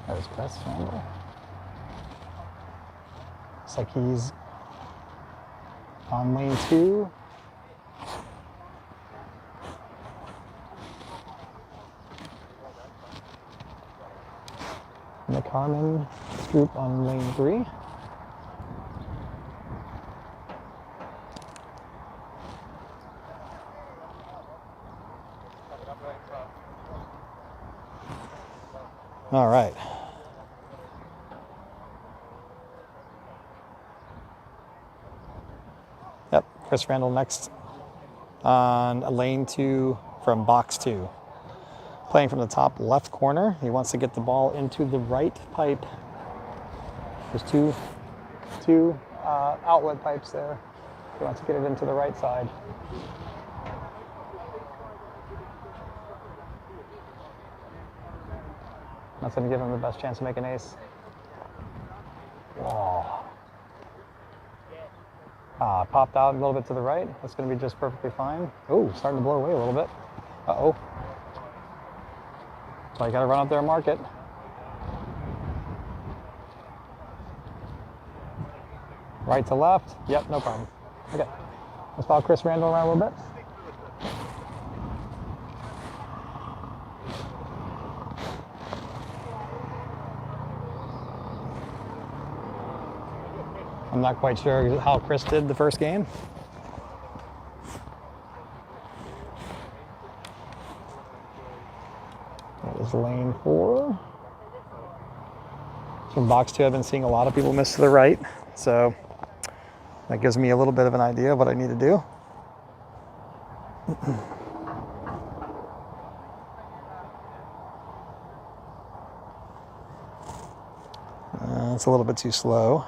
There's Chris Randall. Looks like he's on lane 2. Nick Harmon group on lane 3. All right. Yep, Chris Randall next on lane 2 from box 2. Playing from the top left corner. He wants to get the ball into the right pipe. There's 2 two outlet pipes there. He wants to get it into the right side. That's going to give him the best chance to make an ace. Whoa. Popped out a little bit to the right. That's going to be just perfectly fine. Oh, starting to blow away a little bit. Uh-oh. So you got to run up there and mark it. Right to left. Yep, no problem. Okay. Let's follow Chris Randall around a little bit. I'm not quite sure how Chris did the first game. That was lane 4. From box 2, I've been seeing a lot of people miss to the right, so that gives me a little bit of an idea of what I need to do. It's a little bit too slow.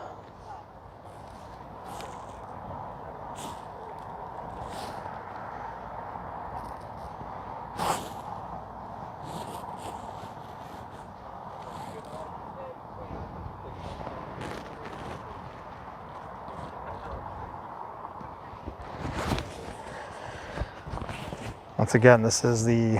Once again, this is the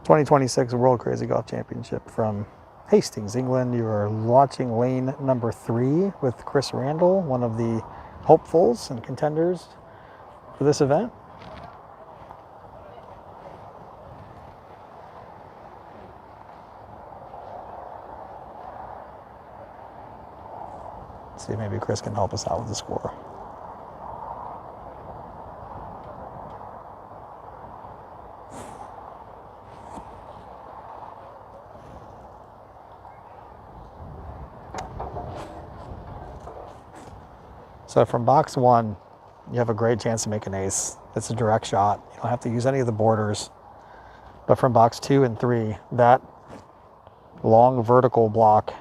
2026 World Crazy Golf Championship from Hastings, England. You are watching lane number 3 with Chris Randall, one of the hopefuls and contenders for this event. Let's see if maybe Chris can help us out with the score. So from box 1, you have a great chance to make an ace. It's a direct shot. You don't have to use any of the borders. But from box 2 and 3, that long vertical block,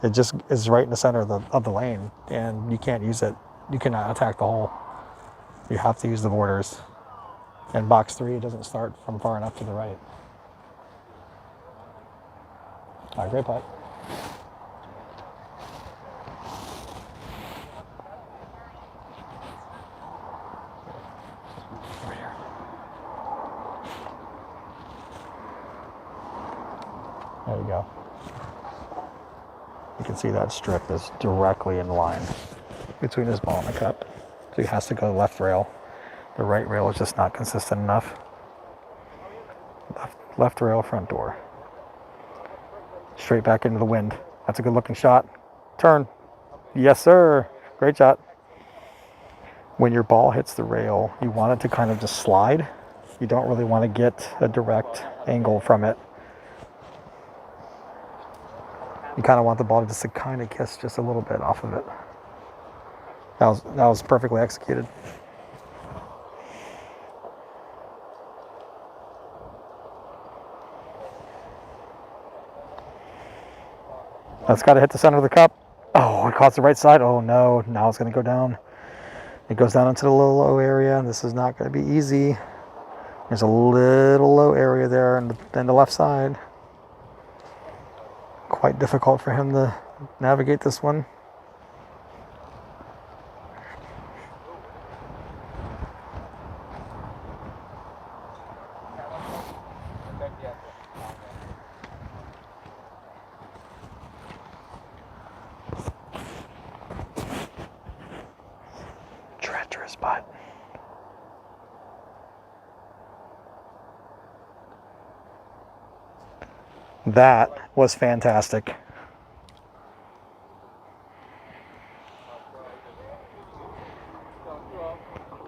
it just is right in the center of the lane, and you can't use it. You cannot attack the hole. You have to use the borders. And box 3, it doesn't start from far enough to the right. All right, great putt. There you go. You can see that strip is directly in line between his ball and the cup. So he has to go left rail. The right rail is just not consistent enough. Left rail, front door. Straight back into the wind. That's a good looking shot. Turn. Yes, sir. Great shot. When your ball hits the rail, you want it to kind of just slide. You don't really want to get a direct angle from it. You kind of want the ball just to kind of kiss just a little bit off of it. That was perfectly executed. That's got to hit the center of the cup. Oh, it caught the right side. Oh no, now it's going to go down. It goes down into the low area. This is not going to be easy. There's a little low area there on the left side. Quite difficult for him to navigate this one. Treacherous putt. That was fantastic.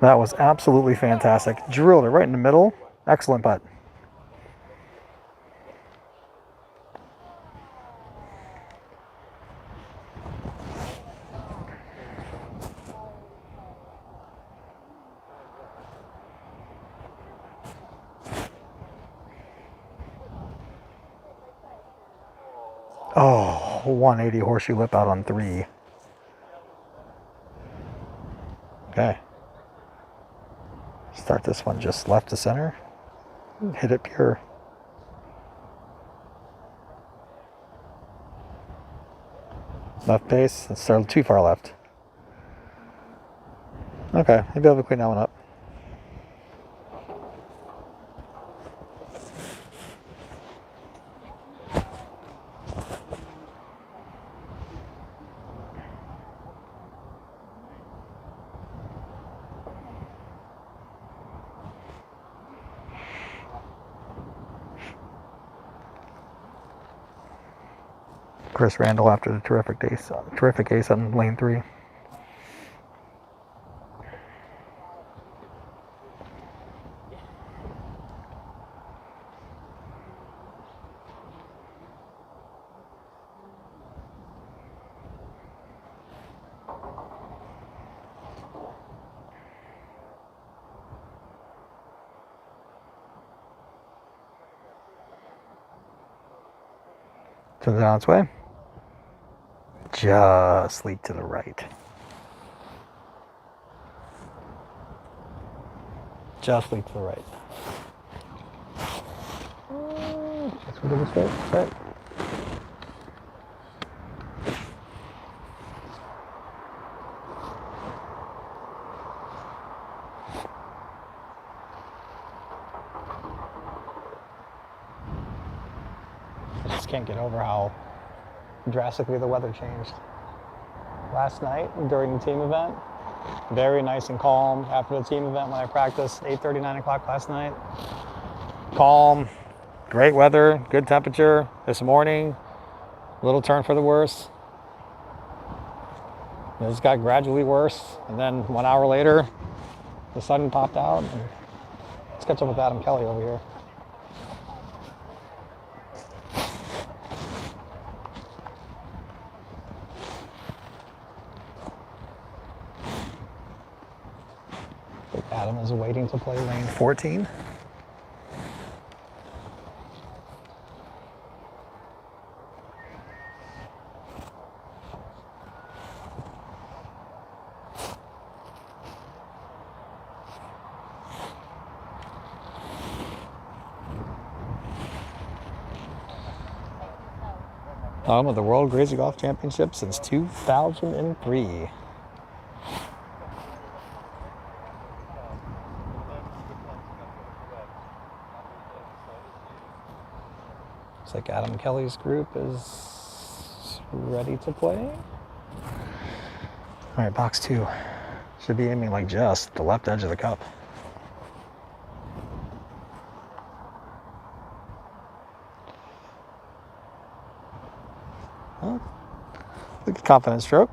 That was absolutely fantastic. Drilled it right in the middle. Excellent putt. Oh, 180 horseshoe lip out on 3. Okay. Start this one just left to center. Hit it pure. Left base. Let's start too far left. Okay, maybe I'll clean that one up. Chris Randall after the terrific ace on lane 3. Turns it on its way. Just lead to the right. Just lead to the right. Just into the straight. Right. I just can't get over how drastically the weather changed. Last night during the team event, very nice and calm. After the team event when I practiced, 8:30, 9 o'clock last night. Calm, great weather, good temperature. This morning, a little turn for the worse. It just got gradually worse. And then 1 hour later, the sun popped out. And let's catch up with Adam Kelly over here. Adam is waiting to play lane 14. Home of the World Crazy Golf Championship since 2003. Looks like Adam Kelly's group is ready to play. All right, box 2. Should be aiming like just the left edge of the cup. Well, look at confidence stroke.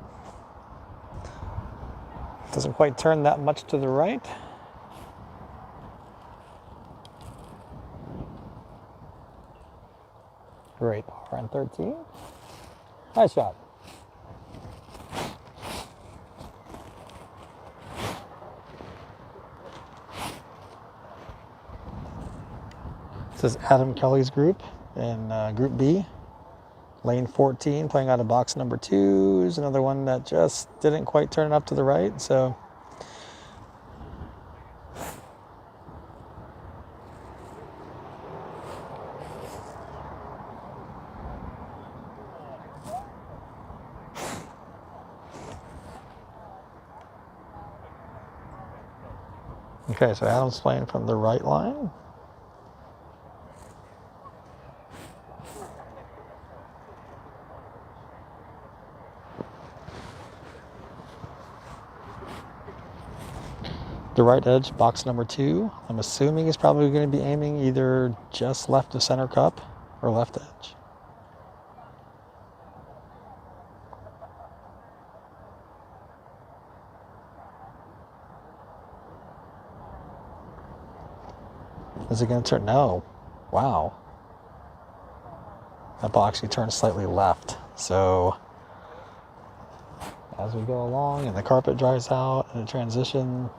Doesn't quite turn that much to the right. Great par on 13. Nice shot. This is Adam Kelly's group in Group B. Lane 14, playing out of box number 2. Is another one that just didn't quite turn up to the right, so. Okay, so Adam's playing from the right line. The right edge, box number 2. I'm assuming he's probably going to be aiming either just left of center cup or left edge. Is it going to turn? No. Wow. That ball actually turns slightly left. So as we go along and the carpet dries out and the transition,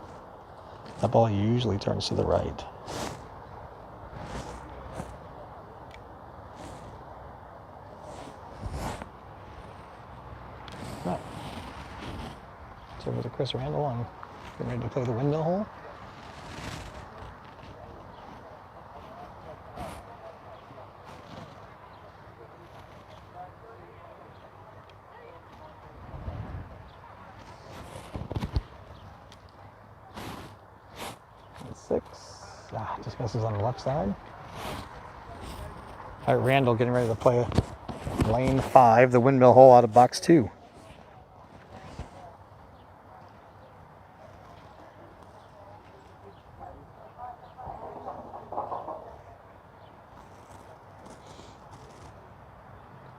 that ball usually turns to the right. Right. It's over to Chris Randall on Getting ready to play the windmill hole. Six. Just misses on the left side. All right, Randall getting ready to play lane 5, the windmill hole out of box 2.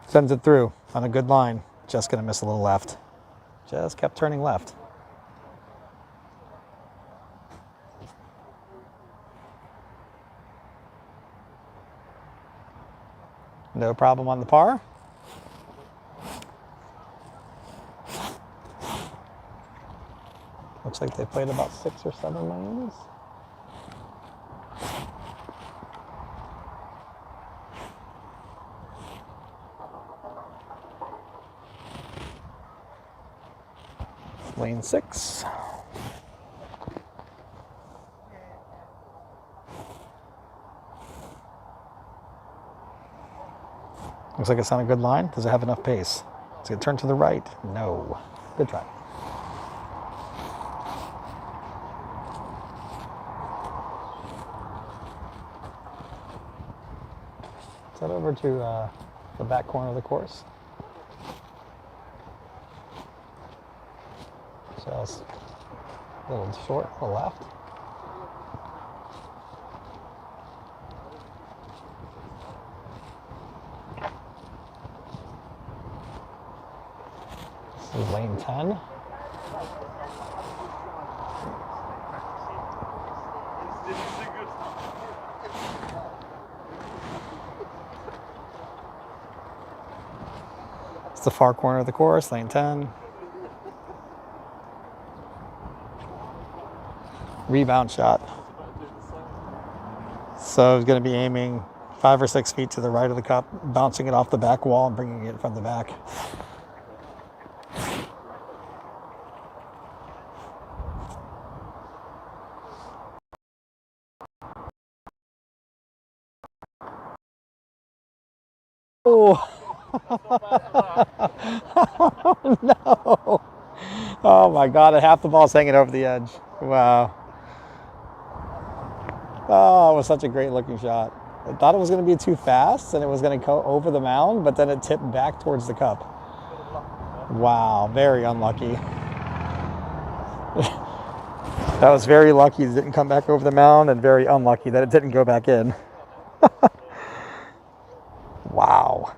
Sends it through on a good line. Just gonna miss a little left. Just kept turning left. No problem on the par. Looks like they played about 6 or 7 lanes. Lane 6. Looks like it's on a good line. Does it have enough pace? Is it turn to the right? No. Good try. Let's head over to the back corner of the course. So it's a little short to the left. This is lane 10. It's the far corner of the course, lane 10. Rebound shot. So he's going to be aiming 5 or 6 feet to the right of the cup, bouncing it off the back wall and bringing it from the back. Oh. Oh no. Oh my God, half the ball's hanging over the edge. Wow. Oh, it was such a great looking shot. I thought it was going to be too fast and it was going to go over the mound, but then it tipped back towards the cup. Wow, very unlucky. That was very lucky it didn't come back over the mound and very unlucky that it didn't go back in. Wow.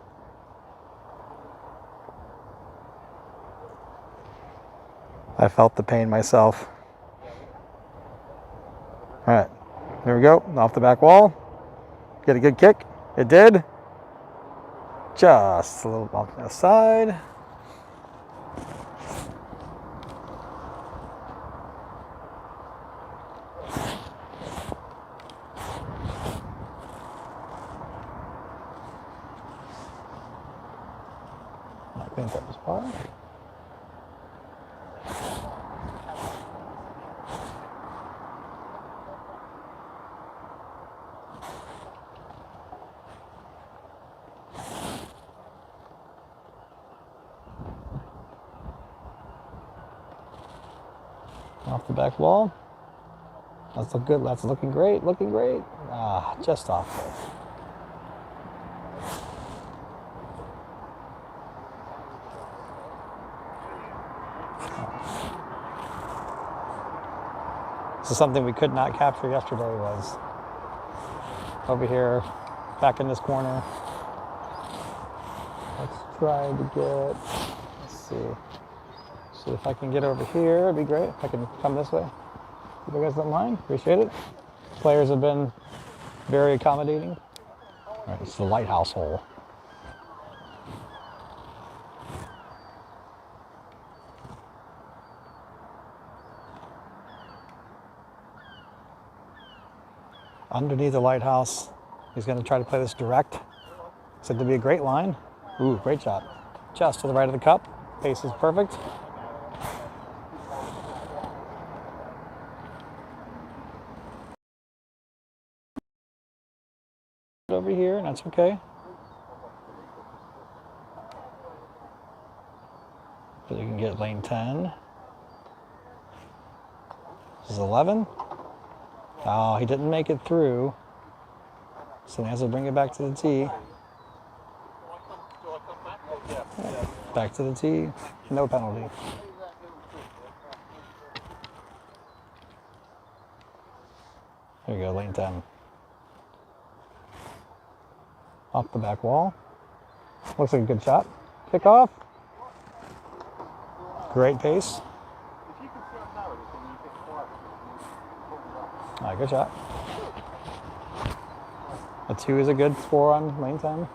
I felt the pain myself. All right, there we go, off the back wall. Get a good kick. It did. Just a little bump to the side. I think that was par. Off the back wall. That's look good. That's looking great. Looking great. Ah, just off there. This is something we could not capture yesterday. Was over here, back in this corner. Let's try to get. Let's see. See if I can get over here, it'd be great. If I can come this way. If you guys don't mind, appreciate it. Players have been very accommodating. All right, it's the lighthouse hole. Underneath the lighthouse, he's going to try to play this direct. Said to be a great line. Ooh, great shot. Just to the right of the cup. Pace is perfect. That's okay. But you can get lane 10. This is 11. Oh, he didn't make it through. So he has to bring it back to the tee. Back to the tee. No penalty. There you go, lane 10. Off the back wall. Looks like a good shot. Kick off. Great pace. All right, good shot. A 2 is a good score on lane 10.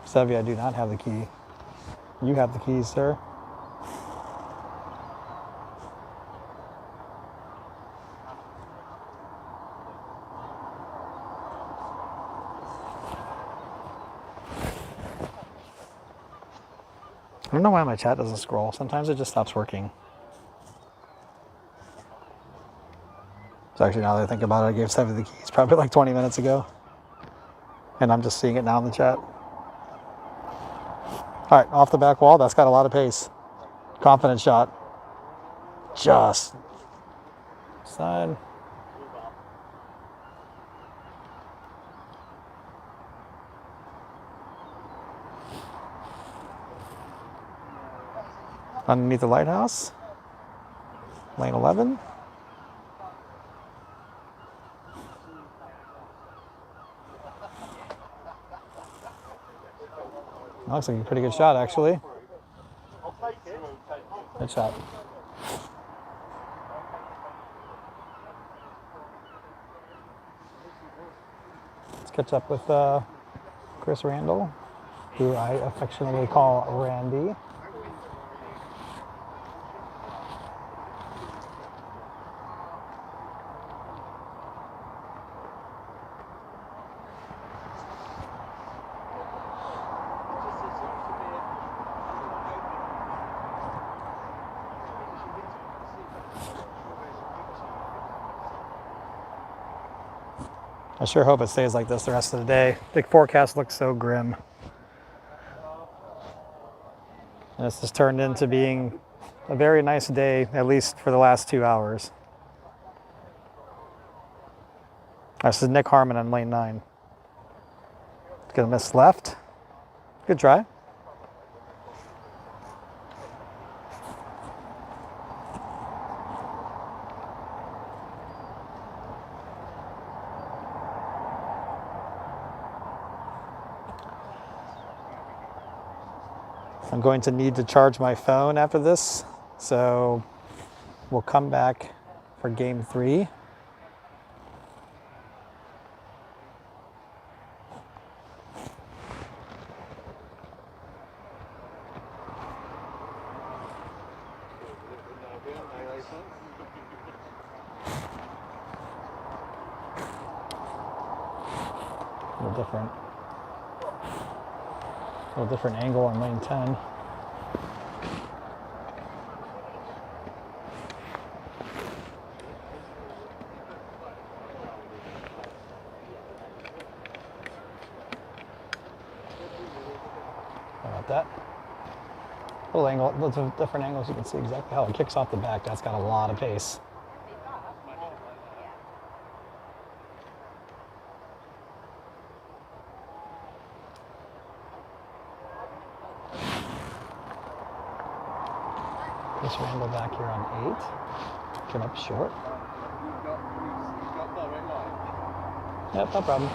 Sevy, I do not have the key. You have the keys, sir. I don't know why my chat doesn't scroll. Sometimes it just stops working. So actually, now that I think about it, I gave Sevy the keys probably like 20 minutes ago. And I'm just seeing it now in the chat. All right, off the back wall. That's got a lot of pace. Confident shot. Just side. Underneath the lighthouse. Lane 11. Looks like a pretty good shot, actually. Good shot. Let's catch up with Chris Randall, who I affectionately call Randy. I sure hope it stays like this the rest of the day. The forecast looks so grim. And this has turned into being a very nice day, at least for the last 2 hours. This is Nick Harmon on lane 9. Gonna miss left. Good try. I'm going to need to charge my phone after this, so we'll come back for game 3. A little different angle on lane 10. How about that? Little angle, lots of different angles. You can see exactly how it kicks off the back. That's got a lot of pace. Chris Randall back here on 8. Came up short. Yep, no problem.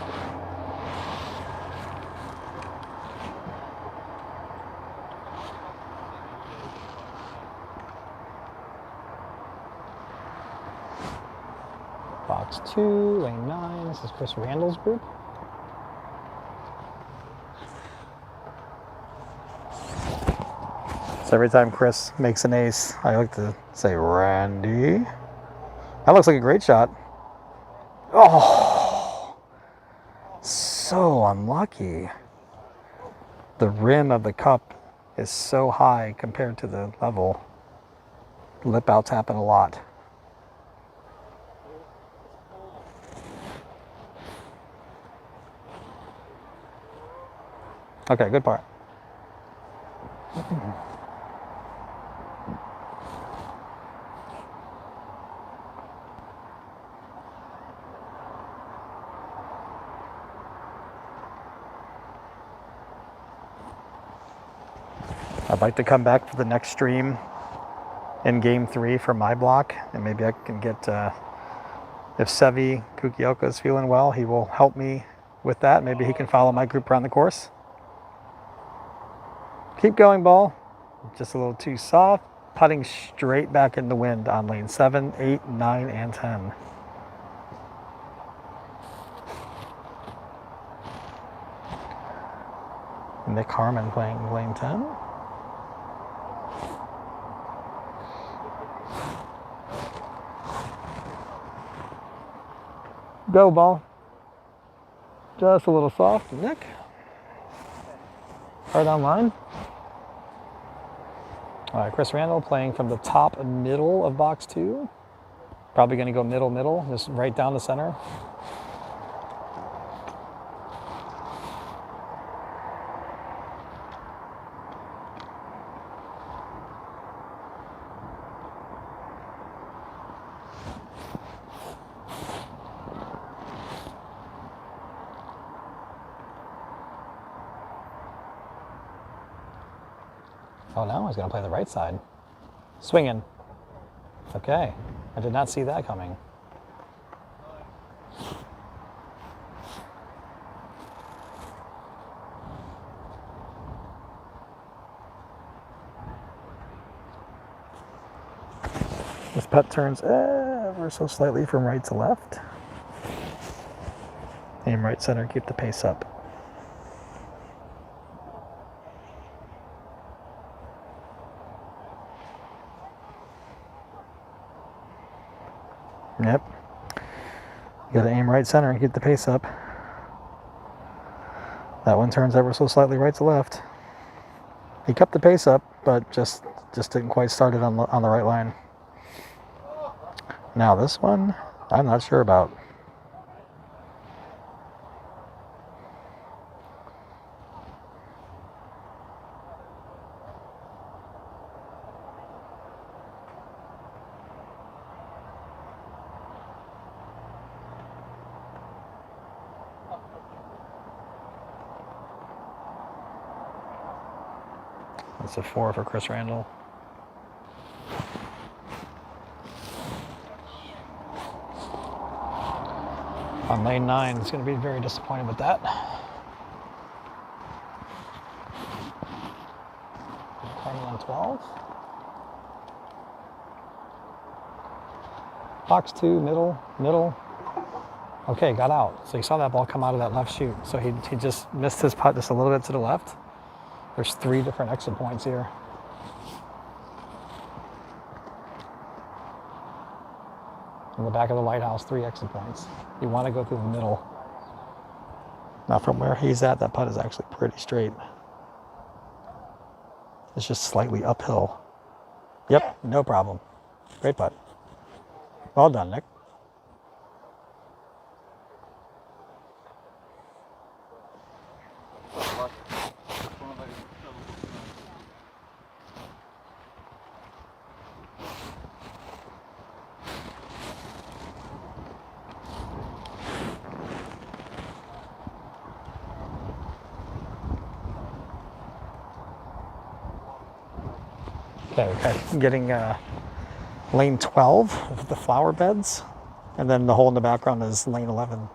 Box 2, lane 9. This is Chris Randall's group. So every time Chris makes an ace, I like to say, Randy. That looks like a great shot. Oh! so unlucky. The rim of the cup is so high compared to the level. Lip outs happen a lot. Okay, good part. I'd like to come back for the next stream in game 3 for my block, and maybe I can get, if Sevi Kukioka is feeling well, he will help me with that. Maybe he can follow my group around the course. Keep going, ball. Just a little too soft. Putting straight back in the wind on lane 7, 8, 9, and 10. Nick Harmon playing lane 10. Go, ball. Just a little soft, Nick. Hard on line. All right, Chris Randall playing from the top middle of box 2. Probably going to go middle, just right down the center. Oh, now he's going to play the right side. Swinging. Okay. I did not see that coming. This putt turns ever so slightly from right to left. Aim right center, keep the pace up. Yep. You gotta aim right center and keep the pace up. That one turns ever so slightly right to left. He kept the pace up, but just didn't quite start it on the right line. Now this one, I'm not sure about. That's a 4 for Chris Randall. On lane 9, he's going to be very disappointed with that. Carmen on 12. Box 2, middle. Okay, got out. So you saw that ball come out of that left chute. So he just missed his putt just a little bit to the left. There's 3 different exit points here. In the back of the lighthouse, 3 exit points. You want to go through the middle. Now from where he's at, that putt is actually pretty straight. It's just slightly uphill. Yep, no problem. Great putt. Well done, Nick. Okay, getting lane 12 of the flower beds, and then the hole in the background is lane 11.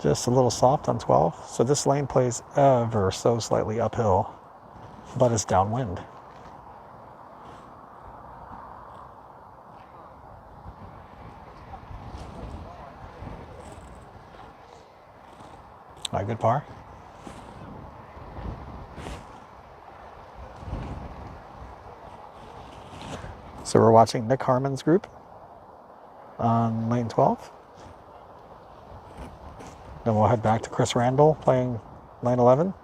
Just a little soft on 12. So this lane plays ever so slightly uphill, but it's downwind. All right, good par. So we're watching Nick Harmon's group. on lane 12. Then we'll head back to Chris Randall playing lane 11.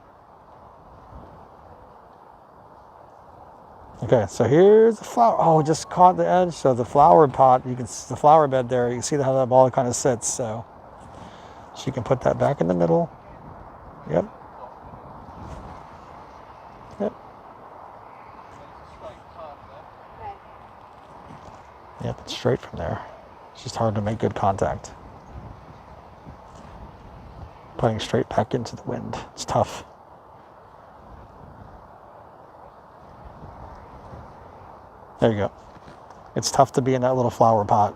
Okay, so here's the flower. Oh, just caught the edge. So the flower pot, you can see the flower bed there. You can see how that ball kind of sits. So she can put that back in the middle. Yep. Yep. Yep, it's straight from there. It's just hard to make good contact. Putting straight back into the wind. It's tough. There you go. It's tough to be in that little flower pot.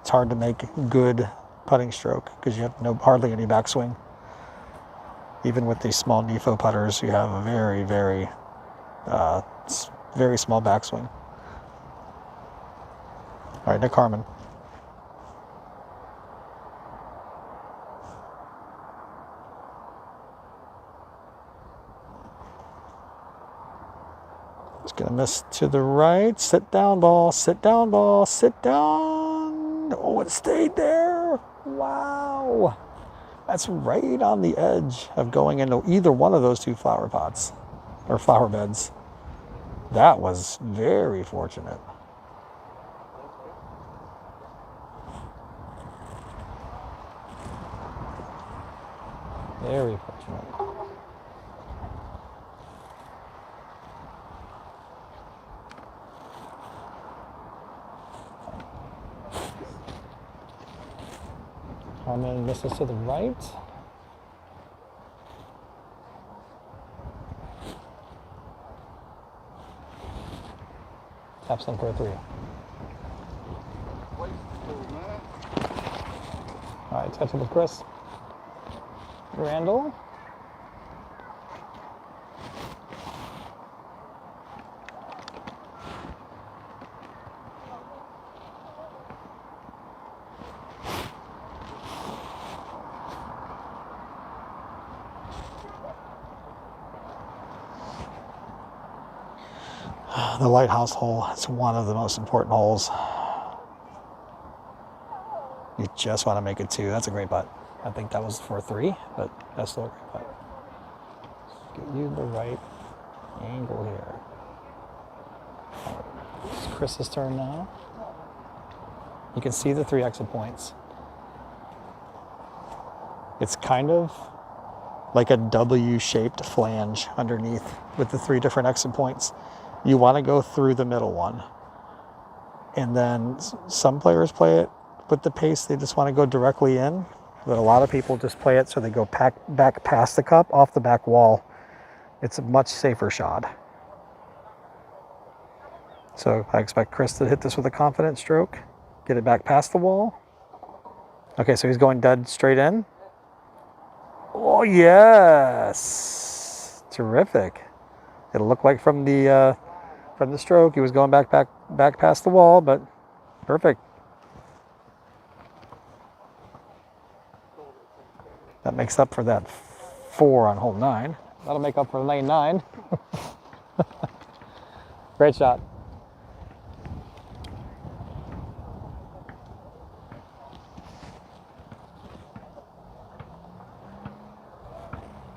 It's hard to make good putting stroke because you have hardly any backswing. Even with these small Nifo putters, you have a very, very small backswing. All right, Nick Harmon. Just gonna miss to the right. Sit down ball, sit down ball, sit down. Oh, it stayed there. Wow. That's right on the edge of going into either one of those two flower pots or flower beds. That was very fortunate. Very fortunate. Harmon misses to the right. Taps in for a 3. All right, catch up with Chris Randall. The lighthouse hole is one of the most important holes. You just want to make it 2. That's a great putt. I think that was for 3, but that's still a great putt. Get you the right angle here. It's Chris's turn now. You can see the 3 exit points. It's kind of like a W-shaped flange underneath with the 3 different exit points. You want to go through the middle one. And then some players play it with the pace, they just want to go directly in. But a lot of people just play it so they go back past the cup, off the back wall. It's a much safer shot. So I expect Chris to hit this with a confident stroke. Get it back past the wall. Okay, so he's going dead straight in. Oh, yes. Terrific. It'll look like from the stroke, he was going back past the wall, but perfect. That makes up for that 4 on hole 9. That'll make up for lane 9. Great shot.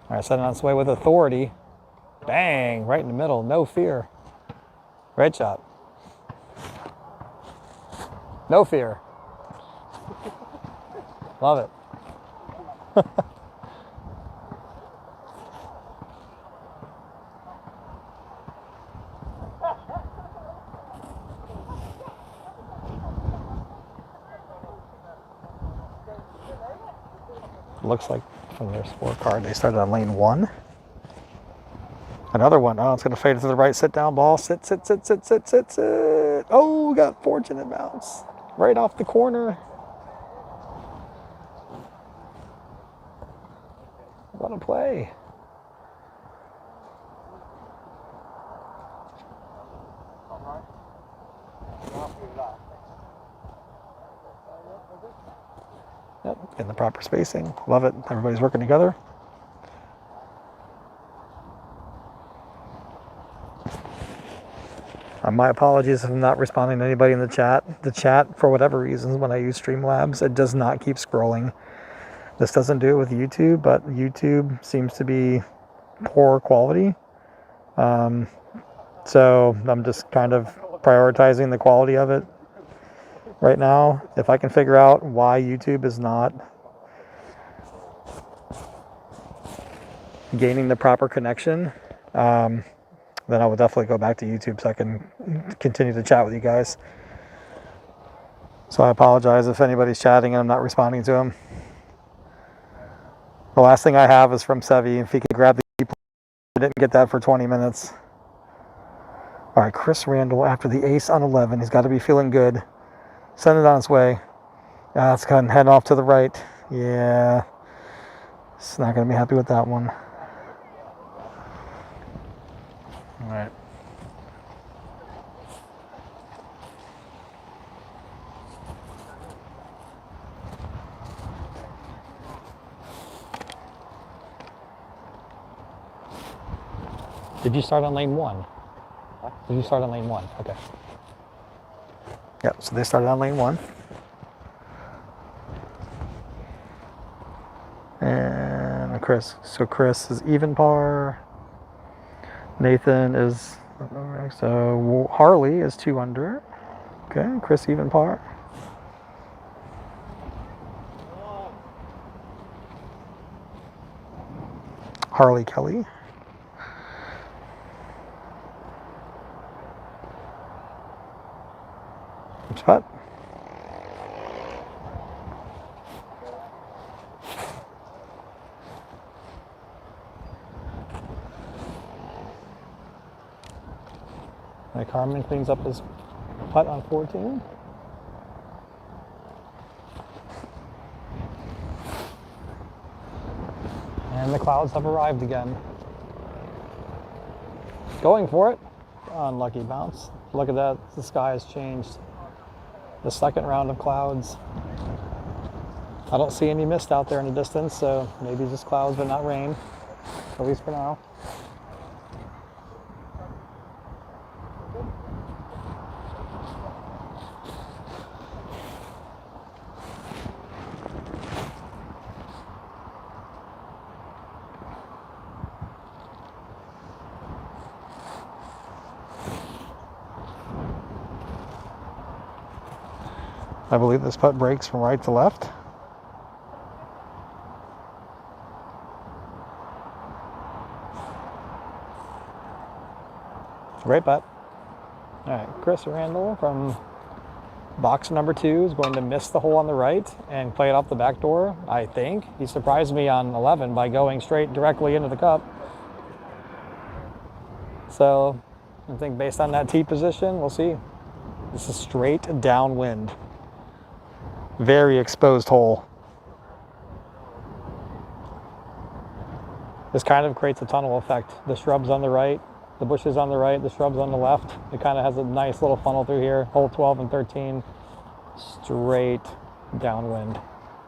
All right, setting on its way with authority. Bang, right in the middle, no fear. Great shot. No fear. Love it. Looks like from their scorecard they started on lane 1. Another one. Oh, it's going to fade to the right. Sit down ball. Sit. Oh, we got fortunate bounce. Right off the corner. What a play. Yep, getting the proper spacing. Love it. Everybody's working together. My apologies if I'm not responding to anybody in the chat. The chat, for whatever reasons, when I use Streamlabs, it does not keep scrolling. This doesn't do it with YouTube, but YouTube seems to be poor quality. So I'm just kind of prioritizing the quality of it right now. If I can figure out why YouTube is not gaining the proper connection, then I will definitely go back to YouTube so I can continue to chat with you guys. So I apologize if anybody's chatting and I'm not responding to them. The last thing I have is from Sevi. If he could grab the key, I didn't get that for 20 minutes. All right, Chris Randall after the ace on 11. He's got to be feeling good. Send it on its way. It's kind of heading off to the right. Yeah, it's not going to be happy with that one. All right. Did you start on lane 1? Did you start on lane 1? Okay. Yep, so they started on lane 1. And Chris is even par. Nathan is, so Harley is 2 under. Okay, Chris even par. Harley Kelly. Putt. Carmen cleans up his putt on 14. And the clouds have arrived again. Going for it. Unlucky bounce. Look at that. The sky has changed. The second round of clouds. I don't see any mist out there in the distance, so maybe just clouds but not rain, at least for now. I believe this putt breaks from right to left. Great putt. All right, Chris Randall from box number 2 is going to miss the hole on the right and play it off the back door, I think. He surprised me on 11 by going straight directly into the cup. So I think based on that tee position, we'll see. This is straight downwind. Very exposed hole. This kind of creates a tunnel effect. The shrubs on the right, the bushes on the right, the shrubs on the left. It kind of has a nice little funnel through here. Hole 12 and 13, straight downwind.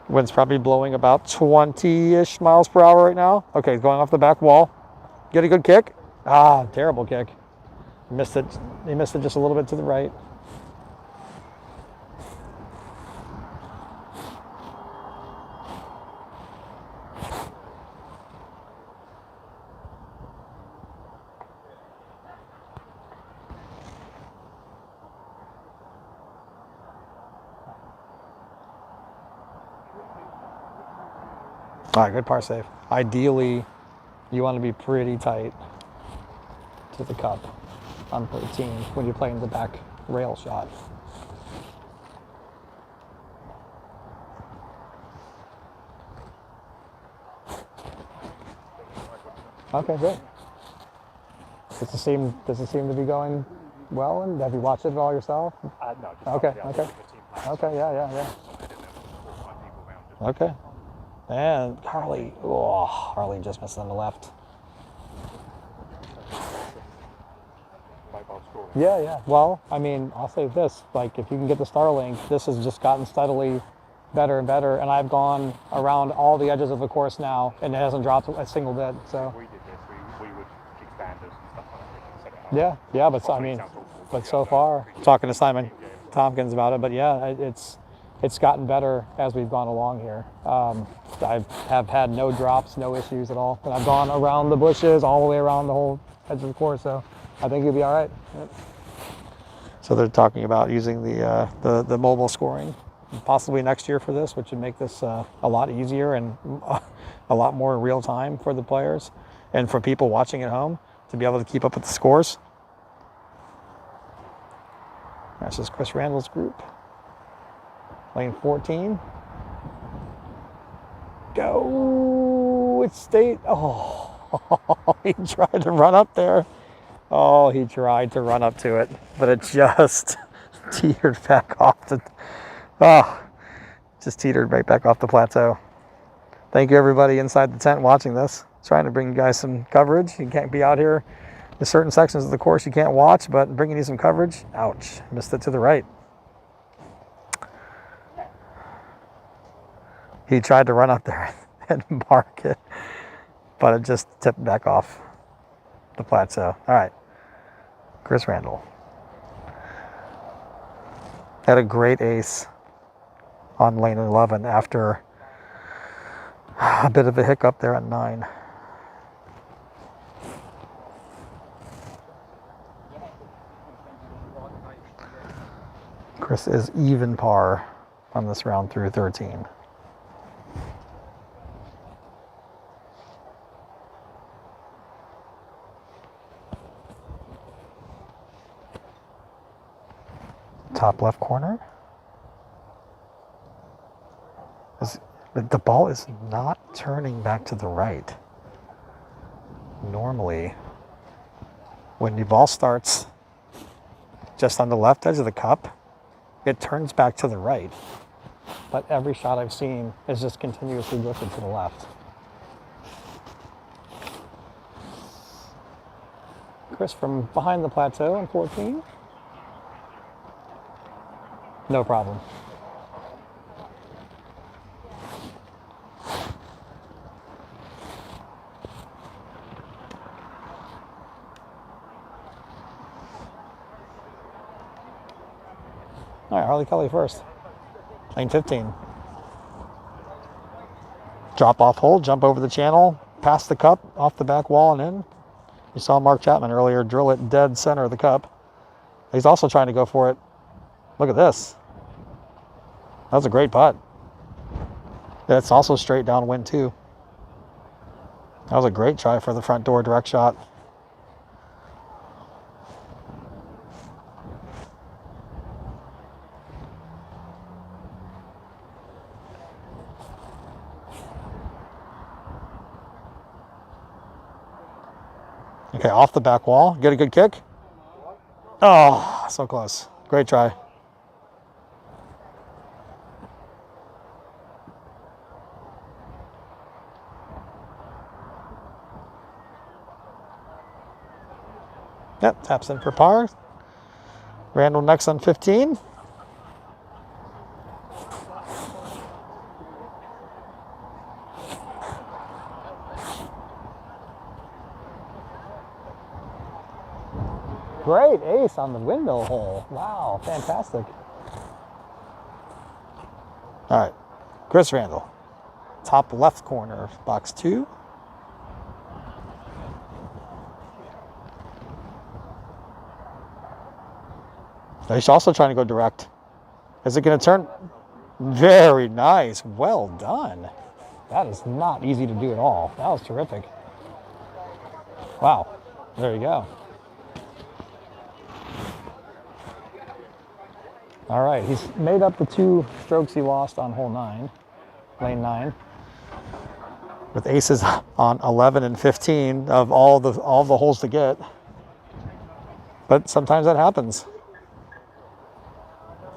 Wind's probably blowing about 20-ish miles per hour right now. Okay, going off the back wall. Get a good kick. Ah, terrible kick. Missed it. He missed it just a little bit to the right. All right, good par save. Ideally, you want to be pretty tight to the cup on 13 when you're playing the back rail shot. Okay, good. Does it seem to be going well? And have you watched it all yourself? No. Okay. Okay. Yeah. Okay. And Harley, Harley just missed on the left. Yeah. Well, I mean, I'll say this, like if you can get the Starlink, this has just gotten steadily better and better, and I've gone around all the edges of the course now, and it hasn't dropped a single bit, so. We did this, we would kick standards and stuff like that. Yeah, but so, I mean, but so far, talking to Simon Tompkins about it, but yeah, it's gotten better as we've gone along here. I have had no drops, no issues at all. And I've gone around the bushes, all the way around the whole edge of the course, so I think you'll be all right. Yep. So they're talking about using the mobile scoring possibly next year for this, which would make this a lot easier and a lot more in real time for the players and for people watching at home to be able to keep up with the scores. That's just Chris Randall's group. Lane 14. Go! It's State. Oh, he tried to run up there. Oh, he tried to run up to it, but it just teetered back off the. Oh, just teetered right back off the plateau. Thank you, everybody inside the tent watching this. Trying to bring you guys some coverage. You can't be out here. There's certain sections of the course you can't watch, but bringing you some coverage. Ouch, missed it to the right. He tried to run up there and mark it, but it just tipped back off the plateau. All right, Chris Randall. Had a great ace on lane 11 after a bit of a hiccup there at 9. Chris is even par on this round through 13. Top left corner. The ball is not turning back to the right. Normally, when the ball starts just on the left edge of the cup, it turns back to the right. But every shot I've seen is just continuously drifted to the left. Chris from behind the plateau on 14. No problem. All right, Harley Kelly first. Lane 15. Drop off hole, jump over the channel, past the cup, off the back wall and in. You saw Mark Chapman earlier drill it dead center of the cup. He's also trying to go for it. Look at this. That was a great putt. That's also straight downwind too. That was a great try for the front door direct shot. Okay, off the back wall. Get a good kick. Oh, so close. Great try. Yep, taps in for par. Randall next on 15. Great ace on the windmill hole. Wow, fantastic. All right, Chris Randall. Top left corner of box 2. He's also trying to go direct. Is it going to turn? Very nice. Well done. That is not easy to do at all. That was terrific. Wow. There you go. All right. He's made up the 2 strokes he lost on hole 9, lane 9. With aces on 11 and 15 of all the holes to get. But sometimes that happens.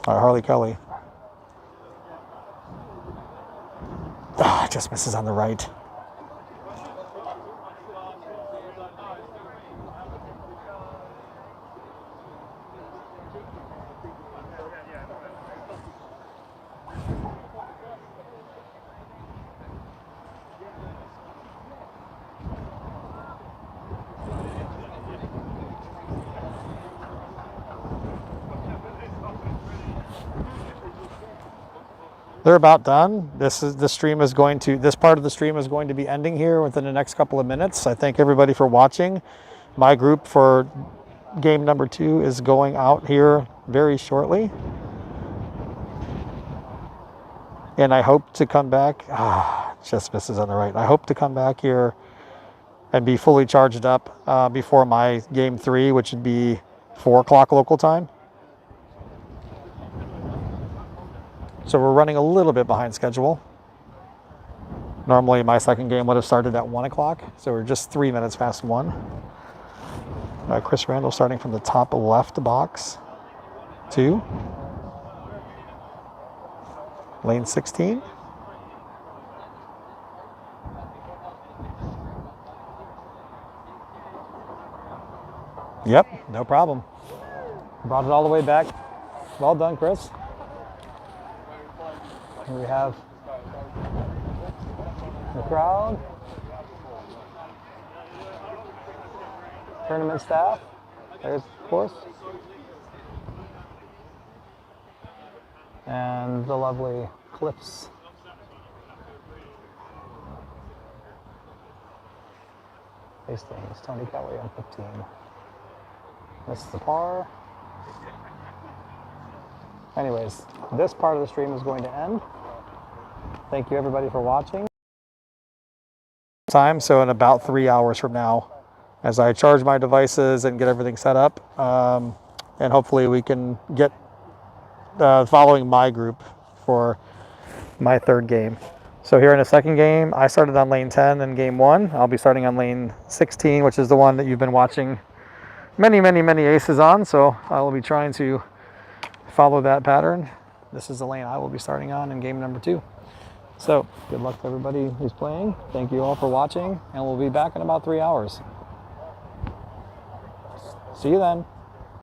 All right, Harley Kelly. Ah, just misses on the right. they're about done. This part of the stream is going to be ending here within the next couple of minutes. I thank everybody for watching. My group for game number 2 is going out here very shortly. And I hope to come back, just misses on the right. I hope to come back here and be fully charged up before my game 3, which would be 4 o'clock local time. So we're running a little bit behind schedule. Normally my second game would have started at 1 o'clock, so we're just 3 minutes past 1. Chris Randall starting from the top left box, 2. Lane 16. Yep, no problem. Brought it all the way back. Well done, Chris. Here we have the crowd, tournament staff. There's the course, and the lovely cliffs. Hastings, Tony Kelly on 15. This is the par. Anyways, this part of the stream is going to end. Thank you everybody for watching. So in about 3 hours from now, as I charge my devices and get everything set up, and hopefully we can get following my group for my third game. So here in the second game, I started on lane 10 in game 1. I'll be starting on lane 16, which is the one that you've been watching many aces on. So I will be trying to follow that pattern. This is the lane I will be starting on in game number 2. So good luck to everybody who's playing. Thank you all for watching, and we'll be back in about 3 hours. See you then.